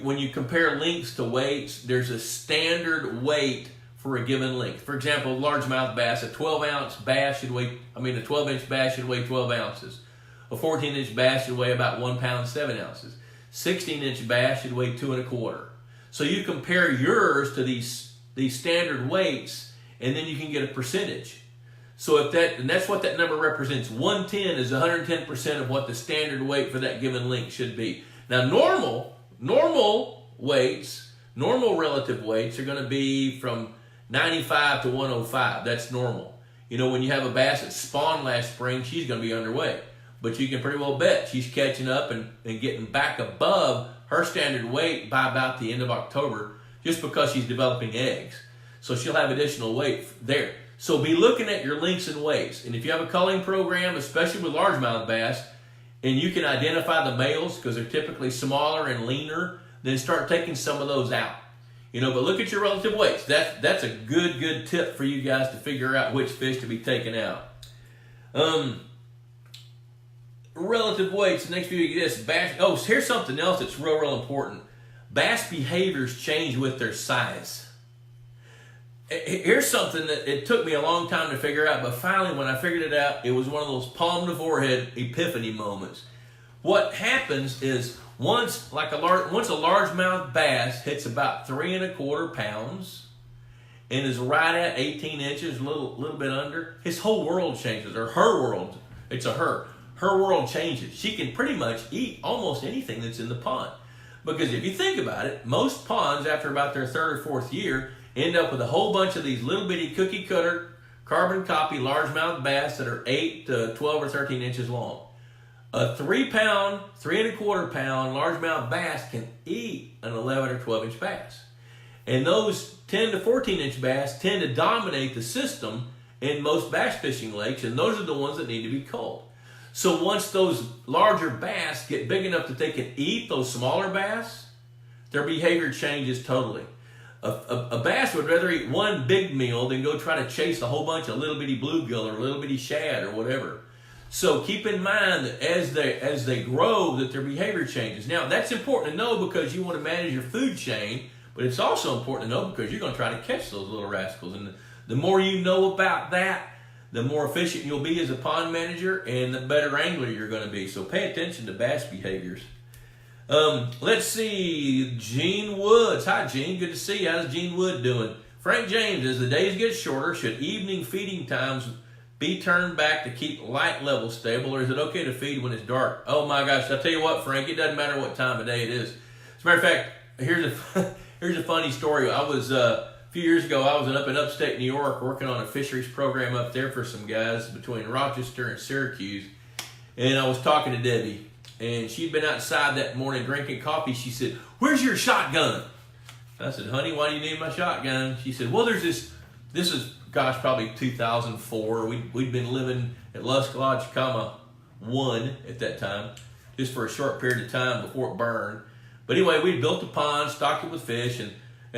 when you compare lengths to weights, there's a standard weight for a given length. For example, largemouth bass, a 12-inch bass should weigh 12 ounces. A 14-inch bass should weigh about 1 pound 7 ounces. 16-inch bass should weigh 2 1/4. So you compare yours to these standard weights, and then you can get a percentage. So and that's what that number represents. 110 is 110% of what the standard weight for that given length should be. Now normal weights, normal relative weights are going to be from 95 to 105. That's normal. You know, when you have a bass that spawned last spring, she's going to be underweight. But you can pretty well bet she's catching up and getting back above her standard weight by about the end of October, just because she's developing eggs. So she'll have additional weight there. So be looking at your lengths and weights. And if you have a culling program, especially with largemouth bass, and you can identify the males because they're typically smaller and leaner, then start taking some of those out. You know, but look at your relative weights. That's a good tip for you guys to figure out which fish to be taken out. Relative weights, the next few you get this. Bass, here's something else that's real important. Bass behaviors change with their size. Here's something that it took me a long time to figure out, but finally when I figured it out, it was one of those palm to forehead epiphany moments. What happens is once a largemouth bass hits about 3 1/4 pounds and is right at 18 inches, a little bit under, his whole world changes, or her world. It's a her. Her world changes. She can pretty much eat almost anything that's in the pond. Because if you think about it, most ponds after about their 3rd or 4th year end up with a whole bunch of these little bitty cookie cutter, carbon copy largemouth bass that are 8 to 12 or 13 inches long. A 3 1/4 pound largemouth bass can eat an 11 or 12 inch bass. And those 10 to 14 inch bass tend to dominate the system in most bass fishing lakes, and those are the ones that need to be culled. So once those larger bass get big enough that they can eat those smaller bass, their behavior changes totally. A bass would rather eat one big meal than go try to chase a whole bunch of little bitty bluegill or little bitty shad or whatever. So keep in mind that as they grow, that their behavior changes. Now, that's important to know because you want to manage your food chain, but it's also important to know because you're going to try to catch those little rascals. And the more you know about that, the more efficient you'll be as a pond manager and the better angler you're going to be. So pay attention to bass behaviors. Let's see, Gene Woods. Hi, Gene. Good to see you. How's Gene Wood doing? Frank James, as the days get shorter, should evening feeding times be turned back to keep light levels stable, or is it okay to feed when it's dark? Oh my gosh, I'll tell you what, Frank, it doesn't matter what time of day it is. As a matter of fact, here's a funny story. I was, a few years ago, I was up in upstate New York working on a fisheries program up there for some guys between Rochester and Syracuse. And I was talking to Debbie, and she'd been outside that morning drinking coffee. She said, "Where's your shotgun?" I said, "Honey, why do you need my shotgun?" She said, "Well, there's this is, gosh, probably 2004. We'd been living at Lusk Lodge, 1 at that time, just for a short period of time before it burned. But anyway, we built a pond, stocked it with fish, and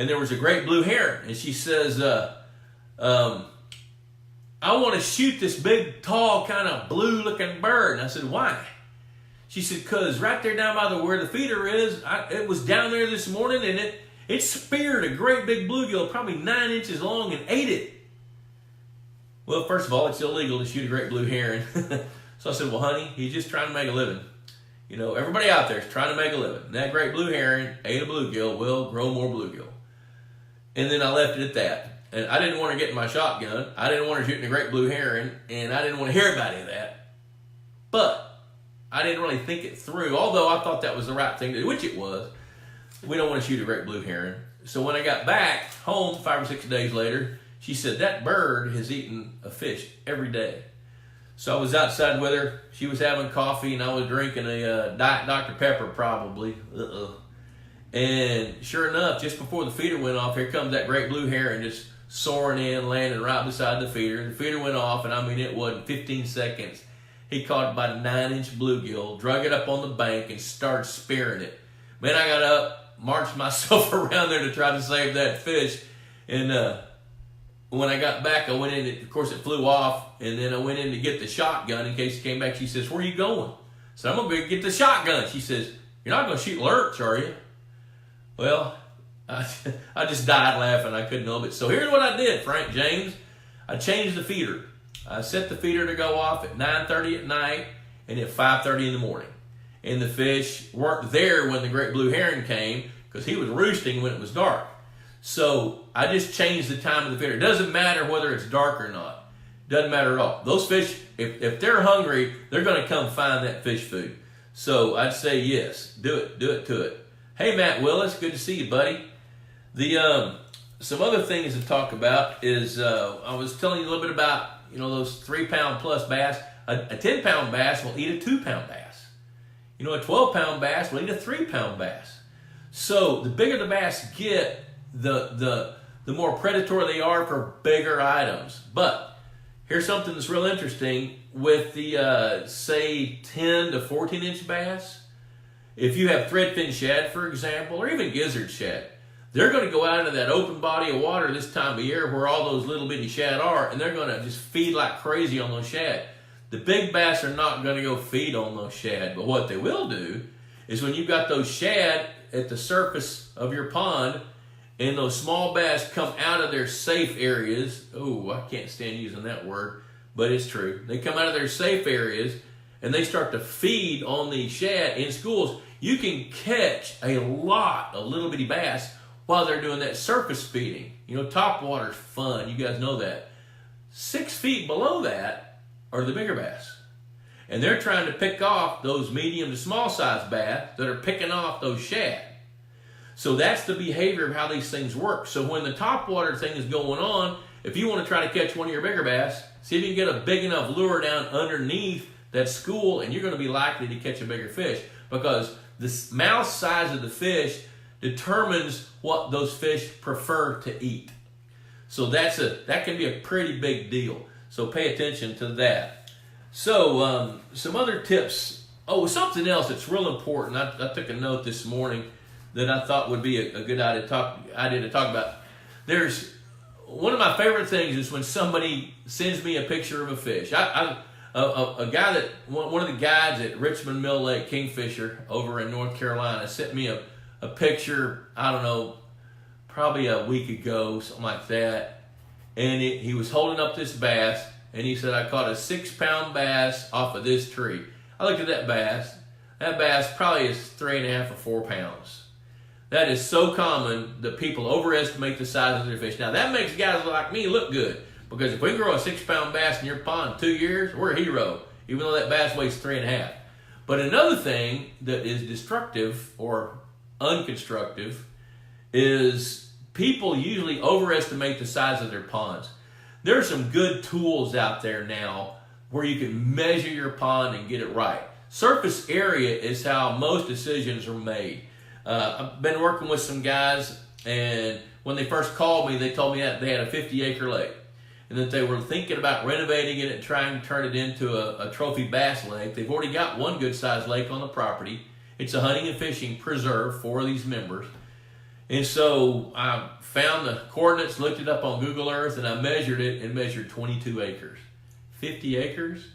there was a great blue heron. And she says, I want to shoot this big, tall, kind of blue-looking bird." And I said, "Why?" She said, "Because right there down by where the feeder is, it was down there this morning, and it speared a great big bluegill, probably 9 inches long, and ate it." Well, first of all, it's illegal to shoot a great blue heron. So I said, "Well, honey, he's just trying to make a living. You know, everybody out there is trying to make a living. And that great blue heron ate a bluegill, will grow more bluegill." And then I left it at that. And I didn't want her getting my shotgun. I didn't want her shooting a great blue heron, and I didn't want to hear about any of that. But I didn't really think it through, although I thought that was the right thing to do, which it was. We don't want to shoot a great blue heron. So when I got back home 5 or 6 days later, she said, "That bird has eaten a fish every day." So I was outside with her. She was having coffee, and I was drinking a Diet Dr. Pepper, probably. And sure enough, just before the feeder went off, here comes that great blue heron just soaring in, landing right beside the feeder. The feeder went off, and I mean, it wasn't 15 seconds. He caught about a 9-inch bluegill, drug it up on the bank, and started spearing it. Man, I got up, marched myself around there to try to save that fish. And when I got back, I went in, of course it flew off, and then I went in to get the shotgun in case it came back. She says, "Where are you going?" So I'm going to go get the shotgun. She says, "You're not going to shoot lurch, are you?" Well, I just died laughing. I couldn't help it. So here's what I did, Frank James. I changed the feeder. I set the feeder to go off at 9:30 at night and at 5:30 in the morning. And the fish weren't there when the great blue heron came because he was roosting when it was dark. So I just changed the time of the feeder. It doesn't matter whether it's dark or not. Doesn't matter at all. Those fish, if they're hungry, they're going to come find that fish food. So I'd say yes, do it to it. Hey, Matt Willis, good to see you, buddy. Some other things to talk about is I was telling you a little bit about, you know, those 3-pound plus bass. A 10-pound bass will eat a 2-pound bass. You know, a 12-pound bass will eat a 3-pound bass. So the bigger the bass get, the more predatory they are for bigger items. But here's something that's real interesting with the, say, 10 to 14-inch bass. If you have threadfin shad, for example, or even gizzard shad, they're going to go out into that open body of water this time of year where all those little bitty shad are, and they're going to just feed like crazy on those shad. The big bass are not going to go feed on those shad, but what they will do is when you've got those shad at the surface of your pond and those small bass come out of their safe areas, oh, I can't stand using that word, but it's true. They come out of their safe areas and they start to feed on the shad in schools. You can catch a lot of little bitty bass while they're doing that surface feeding. You know, top water's fun. You guys know that. 6 feet below that are the bigger bass. And they're trying to pick off those medium to small size bass that are picking off those shad. So that's the behavior of how these things work. So when the top water thing is going on, if you want to try to catch one of your bigger bass, see if you can get a big enough lure down underneath that school, and you're going to be likely to catch a bigger fish, because the mouth size of the fish determines what those fish prefer to eat. So that can be a pretty big deal. So pay attention to that. So some other tips. Oh, something else that's real important. I took a note this morning. that I thought would be a good idea to talk about. There's one of my favorite things is when somebody sends me a picture of a fish. One of the guides at Richmond Mill Lake Kingfisher over in North Carolina sent me a picture, I don't know, probably a week ago, something like that. And he was holding up this bass, and he said, I caught a 6-pound bass off of this tree. I looked at that bass. That bass probably is 3.5 or 4 pounds. That is so common that people overestimate the size of their fish. Now, that makes guys like me look good, because if we grow a 6-pound bass in your pond in 2 years, we're a hero, even though that bass weighs 3.5. But another thing that is destructive or unconstructive is people usually overestimate the size of their ponds. There are some good tools out there now where you can measure your pond and get it right. Surface area is how most decisions are made. I've been working with some guys, and when they first called me, they told me that they had a 50-acre lake, and that they were thinking about renovating it and trying to turn it into a trophy bass lake. They've already got one good-sized lake on the property. It's a hunting and fishing preserve for these members. And so I found the coordinates, looked it up on Google Earth, and I measured it and measured 22 acres. 50 acres?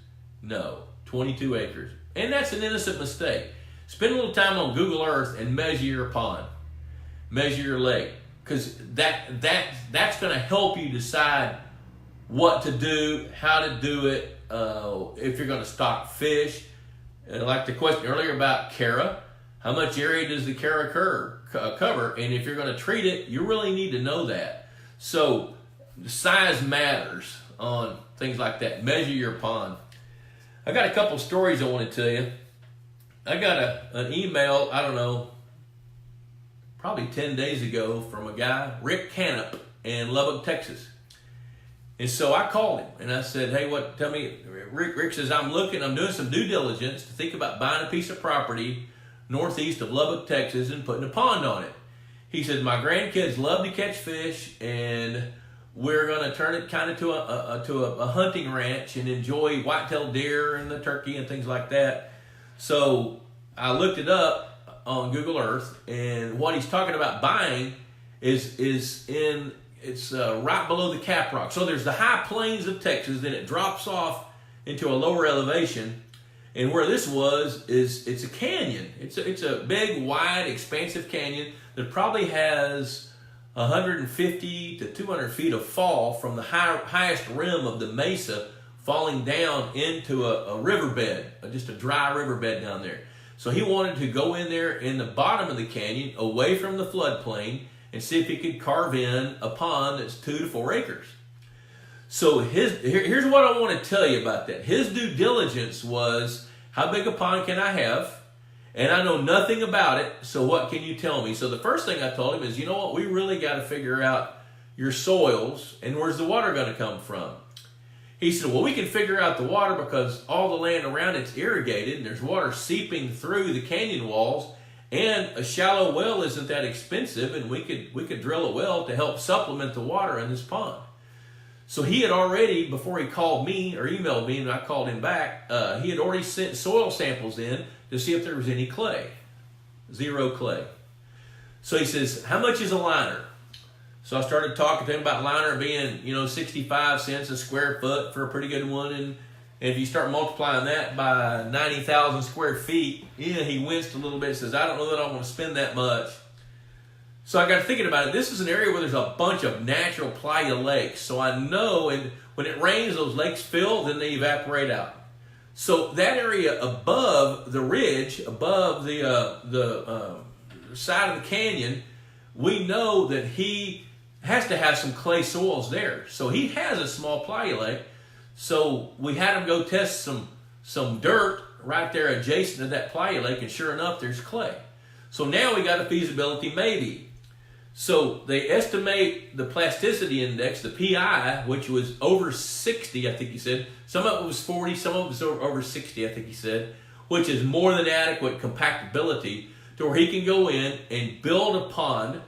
No, 22 acres. And that's an innocent mistake. Spend a little time on Google Earth and measure your pond, measure your lake, because that's going to help you decide what to do, how to do it, if you're going to stock fish. Like the question earlier about Cara, how much area does the Cara cover? And if you're going to treat it, you really need to know that. So size matters on things like that. Measure your pond. I got a couple stories I want to tell you. I got an email, I don't know, probably 10 days ago from a guy, Rick Canup, in Lubbock, Texas. And so I called him and I said, hey, tell me, Rick says, I'm doing some due diligence to think about buying a piece of property northeast of Lubbock, Texas, and putting a pond on it. He said, my grandkids love to catch fish, and we're going to turn it kind of to a hunting ranch and enjoy white-tailed deer and the turkey and things like that. So I looked it up on Google Earth, and what he's talking about buying is right below the Cap Rock. So there's the high plains of Texas, then it drops off into a lower elevation, and where this it's a canyon. It's a big, wide, expansive canyon that probably has 150 to 200 feet of fall from the highest rim of the mesa, falling down into a riverbed, just a dry riverbed down there. So he wanted to go in there in the bottom of the canyon, away from the floodplain, and see if he could carve in a pond that's 2 to 4 acres. So here's what I want to tell you about that. His due diligence was, how big a pond can I have? And I know nothing about it, so what can you tell me? So the first thing I told him is, you know what, we really got to figure out your soils and where's the water going to come from. He said, well, we can figure out the water because all the land around it's irrigated and there's water seeping through the canyon walls, and a shallow well isn't that expensive, and we could drill a well to help supplement the water in this pond. So he had already, before he called me or emailed me and I called him back, he had already sent soil samples in to see if there was any clay. 0 clay. So he says, how much is a liner? So I started talking to him about liner being, 65 cents a square foot for a pretty good one. And if you start multiplying that by 90,000 square feet, he winced a little bit and says, I don't know that I want to spend that much. So I got thinking about it. This is an area where there's a bunch of natural playa lakes. So I know, and when it rains, those lakes fill, then they evaporate out. So that area above the ridge, above the side of the canyon, we know that he has to have some clay soils there. So he has a small playa lake. So we had him go test some dirt right there adjacent to that playa lake, and sure enough, there's clay. So now we got a feasibility maybe. So they estimate the plasticity index, the PI, which was over 60, I think he said. Some of it was 40, some of it was over 60, I think he said, which is more than adequate compactability to where he can go in and build a pond.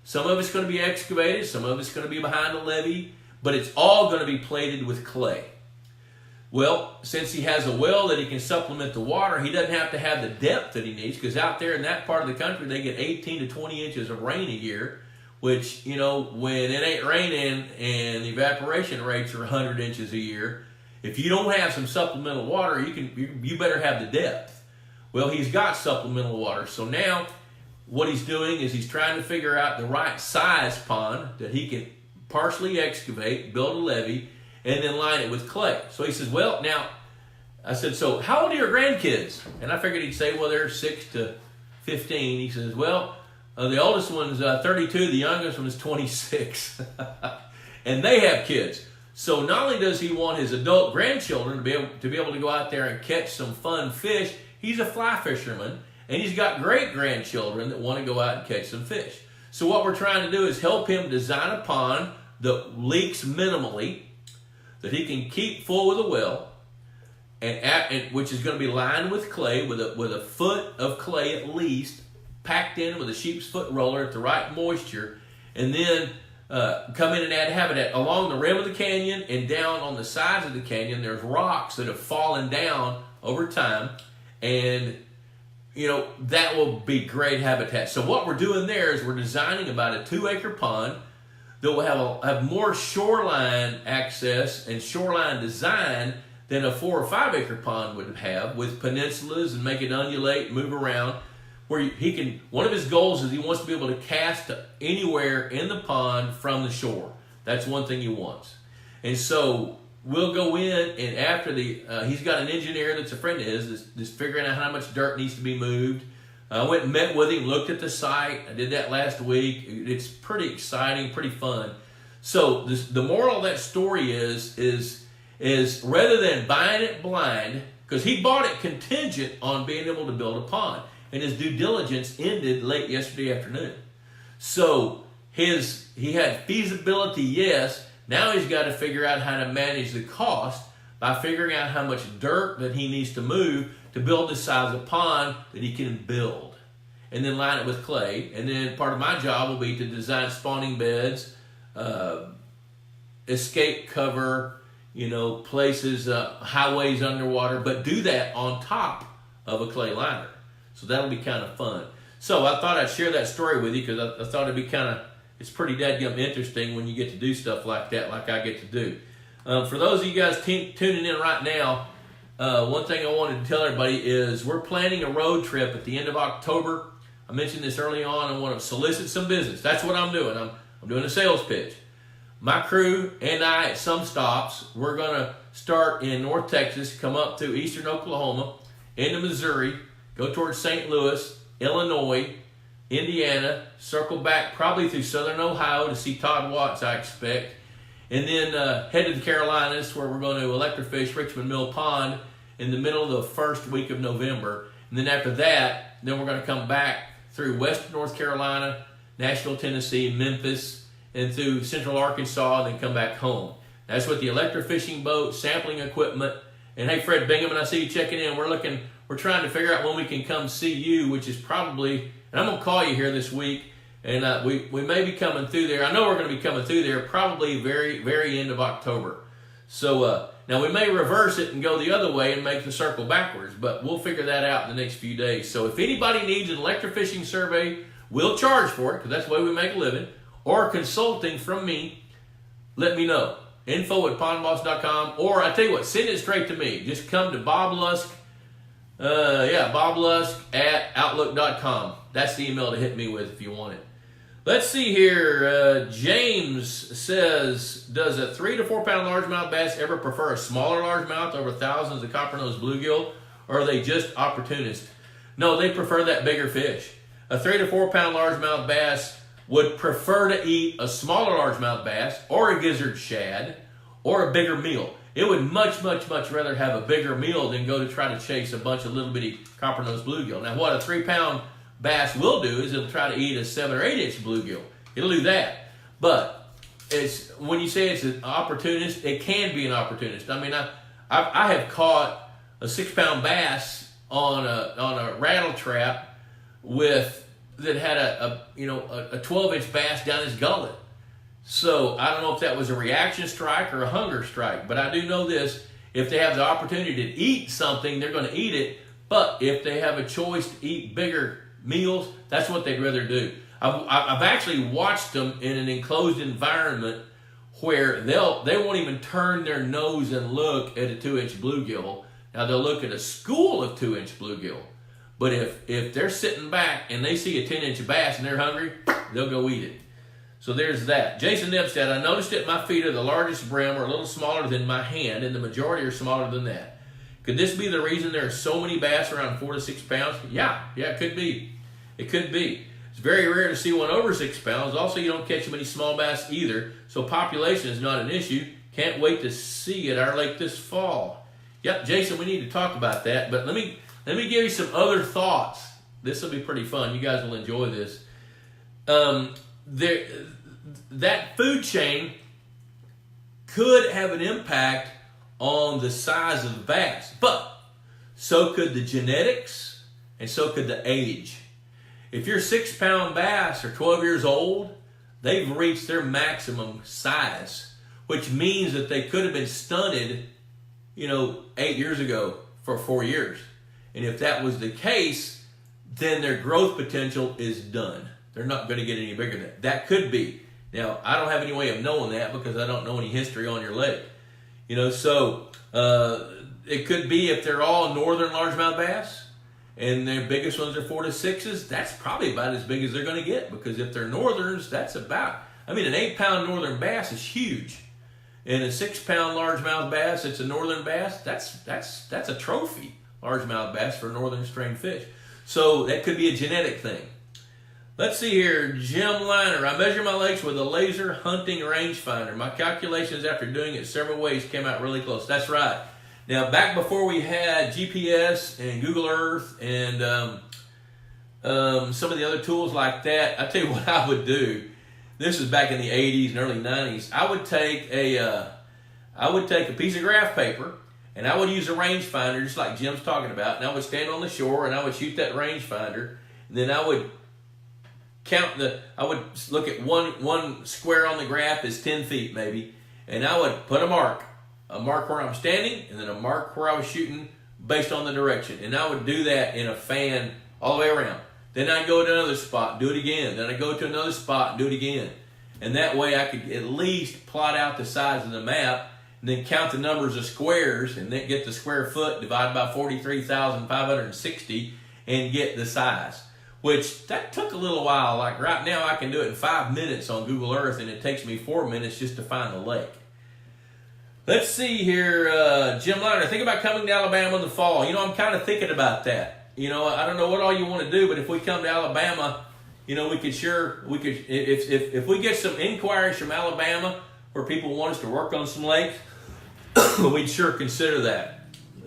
Some of it's going to be excavated, some of it's going to be behind a levee, but it's all going to be plated with clay. Well, since he has a well that he can supplement the water, he doesn't have to have the depth that he needs, because out there in that part of the country, they get 18 to 20 inches of rain a year, which, you know, when it ain't raining and the evaporation rates are 100 inches a year, if you don't have some supplemental water, you better have the depth. Well, he's got supplemental water, so now what he's doing is he's trying to figure out the right size pond that he can partially excavate, build a levee, and then line it with clay. So he says, well, now, I said, so how old are your grandkids? And I figured he'd say, well, they're 6 to 15. He says, well, the oldest one's 32, the youngest one is 26. And they have kids. So not only does he want his adult grandchildren to be able to go out there and catch some fun fish, he's a fly fisherman, and he's got great-grandchildren that want to go out and catch some fish. So what we're trying to do is help him design a pond that leaks minimally, that he can keep full with a well, and which is going to be lined with clay, with a foot of clay at least, packed in with a sheep's foot roller at the right moisture, and then come in and add habitat. Along the rim of the canyon and down on the sides of the canyon, there's rocks that have fallen down over time, and you know, that will be great habitat. So what we're doing there is we're designing about a 2-acre pond that will have more shoreline access and shoreline design than a 4 or 5 acre pond would have, with peninsulas and make it undulate, move around. Where he can, one of his goals is he wants to be able to cast anywhere in the pond from the shore. That's one thing he wants. And so we'll go in, and after he's got an engineer that's a friend of his that's figuring out how much dirt needs to be moved. I went and met with him, looked at the site. I did that last week. It's pretty exciting, pretty fun. So the moral of that story is rather than buying it blind, because he bought it contingent on being able to build a pond, and his due diligence ended late yesterday afternoon. So he had feasibility, yes. Now he's got to figure out how to manage the cost by figuring out how much dirt that he needs to move to build the size of pond that he can build, and then line it with clay. And then part of my job will be to design spawning beds, escape cover, you know, places, highways underwater, but do that on top of a clay liner. So that'll be kind of fun. So I thought I'd share that story with you, because I thought it'd be it's pretty dadgum interesting when you get to do stuff like that, like I get to do. For those of you guys tuning in right now, one thing I wanted to tell everybody is we're planning a road trip at the end of October. I mentioned this early on. I want to solicit some business. That's what I'm doing. I'm doing a sales pitch. My crew and I, at some stops, we're going to start in North Texas, come up through eastern Oklahoma, into Missouri, go towards St. Louis, Illinois, Indiana, circle back probably through southern Ohio to see Todd Watts, I expect, and then head to the Carolinas, where we're going to electrofish Richmond Mill Pond in the middle of the first week of November. And then after that, then we're going to come back through western North Carolina, Nashville, Tennessee, Memphis, and through central Arkansas, and then come back home. That's with the electrofishing boat, sampling equipment. And hey, Fred Bingham, I see you checking in. We're trying to figure out when we can come see you, which is probably, and I'm going to call you here this week, and we may be coming through there. I know we're going to be coming through there probably very, very end of October. So now we may reverse it and go the other way and make the circle backwards, but we'll figure that out in the next few days. So if anybody needs an electrofishing survey, we'll charge for it, because that's the way we make a living, or consulting from me, let me know. info@pondboss.com, or I tell you what, send it straight to me. Just come to Bob Lusk, Bob Lusk @outlook.com. That's the email to hit me with if you want it. Let's see here. James says, does a 3 to 4 pound largemouth bass ever prefer a smaller largemouth over thousands of copper-nosed bluegill, or are they just opportunists? No, they prefer that bigger fish. A 3 to 4 pound largemouth bass would prefer to eat a smaller largemouth bass or a gizzard shad or a bigger meal. It would much, much, much rather have a bigger meal than go to try to chase a bunch of little bitty copper-nosed bluegill. Now, what a 3 pound bass will do is it'll try to eat a 7 or 8 inch bluegill. It'll do that. But it's when you say it's an opportunist, it can be an opportunist. I mean, I have caught a 6 pound bass on a rattle trap that had a 12 inch bass down his gullet. So I don't know if that was a reaction strike or a hunger strike, but I do know this: If they have the opportunity to eat something, they're going to eat it. But if they have a choice to eat bigger meals, that's what they'd rather do. I've actually watched them in an enclosed environment where they won't even turn their nose and look at a 2-inch bluegill. Now they'll look at a school of 2-inch bluegill. But if they're sitting back and they see a 10-inch bass and they're hungry, they'll go eat it. So there's that. Jason Nebstad, I noticed that my feet are the largest brim or a little smaller than my hand, and the majority are smaller than that. Could this be the reason there are so many bass around 4 to 6 pounds? Yeah, it could be. It could be. It's very rare to see one over 6 pounds. Also, you don't catch many small bass either, so population is not an issue. Can't wait to see at our lake this fall. Yep, Jason, we need to talk about that, but let me give you some other thoughts. This will be pretty fun. You guys will enjoy this. That food chain could have an impact on the size of the bass, but so could the genetics and so could the age. If your 6-pound bass are 12 years old, they've reached their maximum size, which means that they could have been stunted, 8 years ago for 4 years. And if that was the case, then their growth potential is done. They're not going to get any bigger than that. That could be. Now, I don't have any way of knowing that because I don't know any history on your lake. So it could be if they're all northern largemouth bass and their biggest ones are 4 to 6s, that's probably about as big as they're going to get, because if they're northerns, that's about, an 8-pound northern bass is huge. And a 6-pound largemouth bass, it's a northern bass, that's a trophy largemouth bass for northern strain fish. So that could be a genetic thing. Let's see here, Jim Liner. I measure my lakes with a laser hunting rangefinder. My calculations after doing it several ways came out really close. That's right. Now, back before we had GPS and Google Earth and some of the other tools like that, I tell you what I would do. This is back in the 80s and early 90s. I would take a piece of graph paper and I would use a rangefinder, just like Jim's talking about, and I would stand on the shore and I would shoot that rangefinder, and then I would I would look at one square on the graph is 10 feet maybe, and I would put a mark where I'm standing, and then a mark where I was shooting based on the direction. And I would do that in a fan all the way around. Then I'd go to another spot, do it again. Then I'd go to another spot and do it again. And that way I could at least plot out the size of the map, and then count the numbers of squares, and then get the square foot divided by 43,560 and get the size. Which, that took a little while. Like right now, I can do it in 5 minutes on Google Earth, and it takes me 4 minutes just to find the lake. Let's see here, Jim Liner. Think about coming to Alabama in the fall. I'm kind of thinking about that. I don't know what all you want to do, but if we come to Alabama, we could if we get some inquiries from Alabama where people want us to work on some lakes, we'd sure consider that.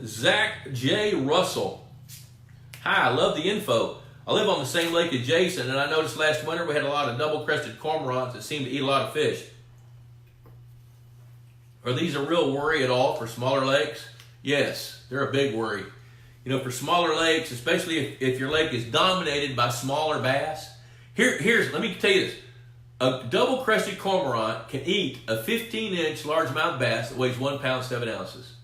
Zach J. Russell. Hi, I love the info. I live on the same lake as Jason, and I noticed last winter we had a lot of double-crested cormorants that seemed to eat a lot of fish. Are these a real worry at all for smaller lakes? Yes, they're a big worry. For smaller lakes, especially if your lake is dominated by smaller bass. Let me tell you this. A double-crested cormorant can eat a 15-inch largemouth bass that weighs 1 pound 7 ounces.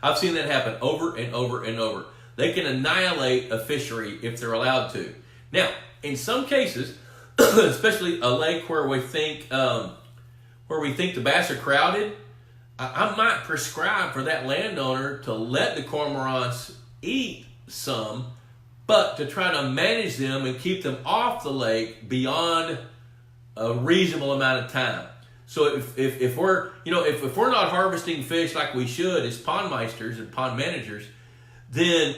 I've seen that happen over and over and over. They can annihilate a fishery if they're allowed to. Now, in some cases, especially a lake where we think the bass are crowded, I might prescribe for that landowner to let the cormorants eat some, but to try to manage them and keep them off the lake beyond a reasonable amount of time. So if we're not harvesting fish like we should as pondmeisters and pond managers, then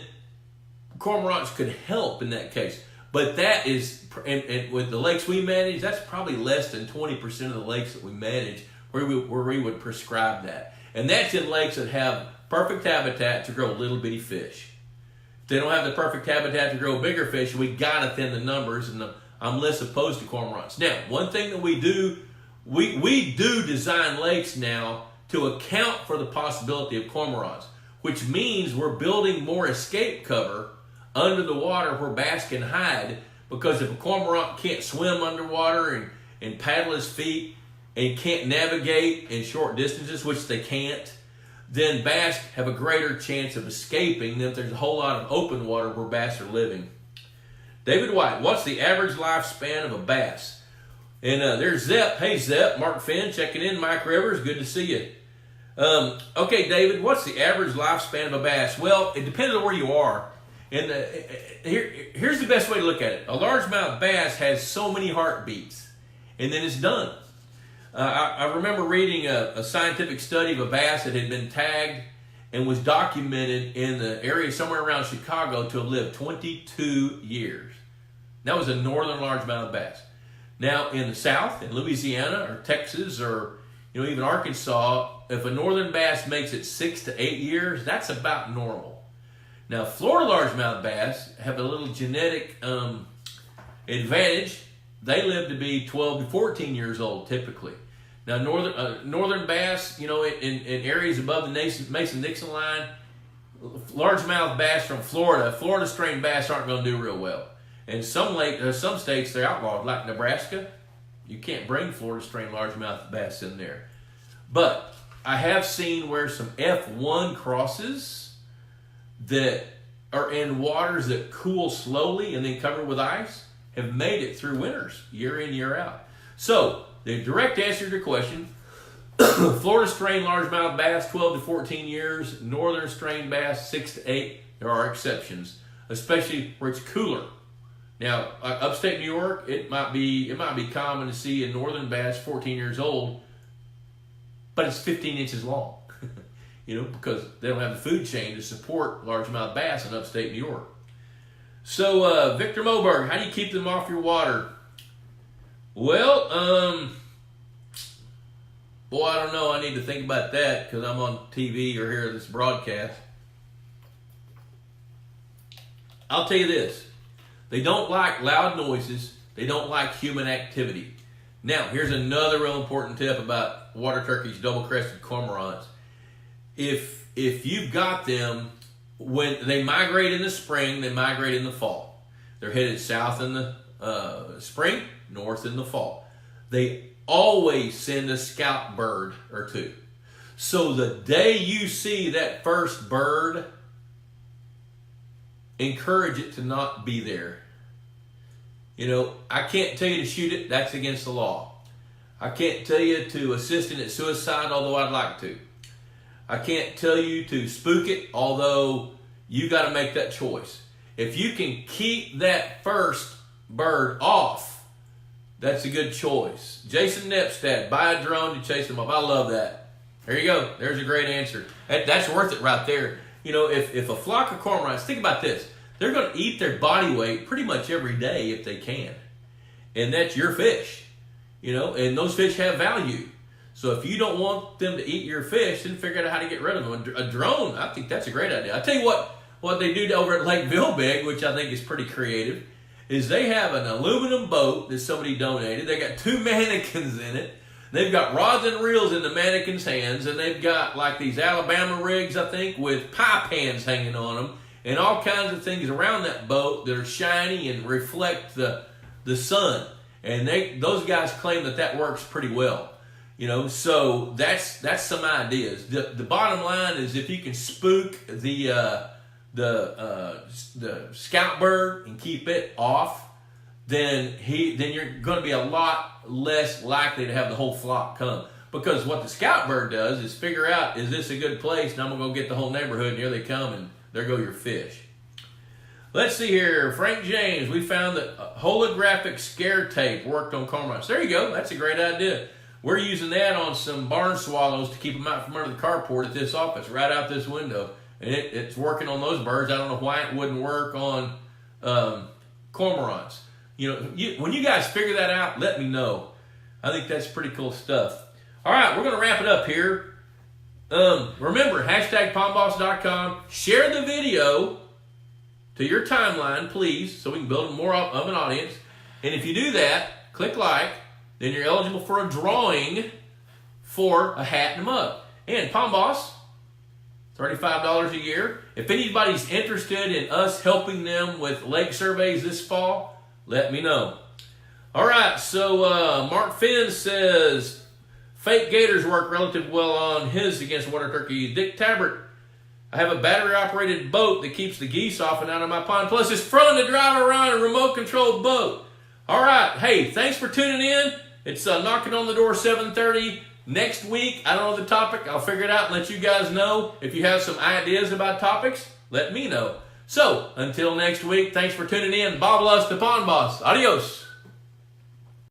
cormorants could help in that case. But that is, and with the lakes we manage, that's probably less than 20% of the lakes that we manage where we would prescribe that. And that's in lakes that have perfect habitat to grow little bitty fish. If they don't have the perfect habitat to grow bigger fish, we gotta thin the numbers, and I'm less opposed to cormorants. Now, one thing that we do design lakes now to account for the possibility of cormorants, which means we're building more escape cover under the water where bass can hide, because if a cormorant can't swim underwater and paddle his feet and can't navigate in short distances, which they can't, then bass have a greater chance of escaping than if there's a whole lot of open water where bass are living. David White, what's the average lifespan of a bass? And there's Zep. Hey, Zep. Mark Finn checking in. Mike Rivers, good to see you. Okay, David, what's the average lifespan of a bass? Well, it depends on where you are. And here's the best way to look at it. A largemouth bass has so many heartbeats, and then it's done. I remember reading a scientific study of a bass that had been tagged and was documented in the area somewhere around Chicago to have lived 22 years. That was a northern largemouth bass. Now, in the South, in Louisiana or Texas or even Arkansas, if a northern bass makes it 6 to 8 years, that's about normal. Now, Florida largemouth bass have a little genetic advantage. They live to be 12 to 14 years old typically. Now, northern bass, in areas above the Mason-Dixon line, largemouth bass from Florida strain bass aren't going to do real well. And some states they're outlawed, like Nebraska. You can't bring Florida strain largemouth bass in there. But I have seen where some F1 crosses that are in waters that cool slowly and then covered with ice have made it through winters, year in, year out. So, the direct answer to your question, Florida strain largemouth bass, 12 to 14 years. Northern strain bass, 6 to 8. There are exceptions, especially where it's cooler. Now, upstate New York, it might be common to see a northern bass 14 years old, but it's 15 inches long. Because they don't have the food chain to support largemouth bass in upstate New York. So, Victor Moberg, how do you keep them off your water? Well, boy, I don't know. I need to think about that because I'm on TV or hear this broadcast. I'll tell you this. They don't like loud noises. They don't like human activity. Now, here's another real important tip about water turkeys, double-crested cormorants. If you've got them, when they migrate in the spring, they migrate in the fall. They're headed south in the spring, north in the fall. They always send a scout bird or two. So the day you see that first bird, encourage it to not be there. I can't tell you to shoot it. That's against the law. I can't tell you to assist in its suicide, although I'd like to. I can't tell you to spook it, although you got to make that choice. If you can keep that first bird off, that's a good choice. Jason Nepstad, buy a drone to chase them off. I love that. There you go. There's a great answer. That's worth it right there. If a flock of cormorants, think about this. They're going to eat their body weight pretty much every day if they can. And that's your fish. And those fish have value. So if you don't want them to eat your fish, then figure out how to get rid of them. A drone, I think that's a great idea. I'll tell you what they do over at Lake Vilbig, which I think is pretty creative, is they have an aluminum boat that somebody donated. They got 2 mannequins in it. They've got rods and reels in the mannequins' hands, and they've got like these Alabama rigs, I think, with pie pans hanging on them, and all kinds of things around that boat that are shiny and reflect the sun. And those guys claim that works pretty well. So that's some ideas. The bottom line is if you can spook the scout bird and keep it off, then you're going to be a lot less likely to have the whole flock come. Because what the scout bird does is figure out, is this a good place? And I'm going to go get the whole neighborhood, and here they come, and there go your fish. Let's see here. Frank James, we found that holographic scare tape worked on cormorants. There you go. That's a great idea. We're using that on some barn swallows to keep them out from under the carport at this office, right out this window. And it's working on those birds. I don't know why it wouldn't work on cormorants. When you guys figure that out, let me know. I think that's pretty cool stuff. All right, we're going to wrap it up here. Remember, #PondBoss.com. Share the video to your timeline, please, so we can build more of an audience. And if you do that, click like. Then you're eligible for a drawing for a hat and a mug. And Pond Boss, $35 a year. If anybody's interested in us helping them with lake surveys this fall, let me know. All right, so Mark Finn says Fake gators work relatively well on his against water turkey. Dick Tabbert, I have a battery-operated boat that keeps the geese off and out of my pond. Plus, it's fun to drive around a remote-controlled boat. All right. Hey, thanks for tuning in. It's knocking on the door 7:30. Next week, I don't know the topic. I'll figure it out and let you guys know. If you have some ideas about topics, let me know. So, until next week, thanks for tuning in. Bob Lust, the Pond Boss. Adios.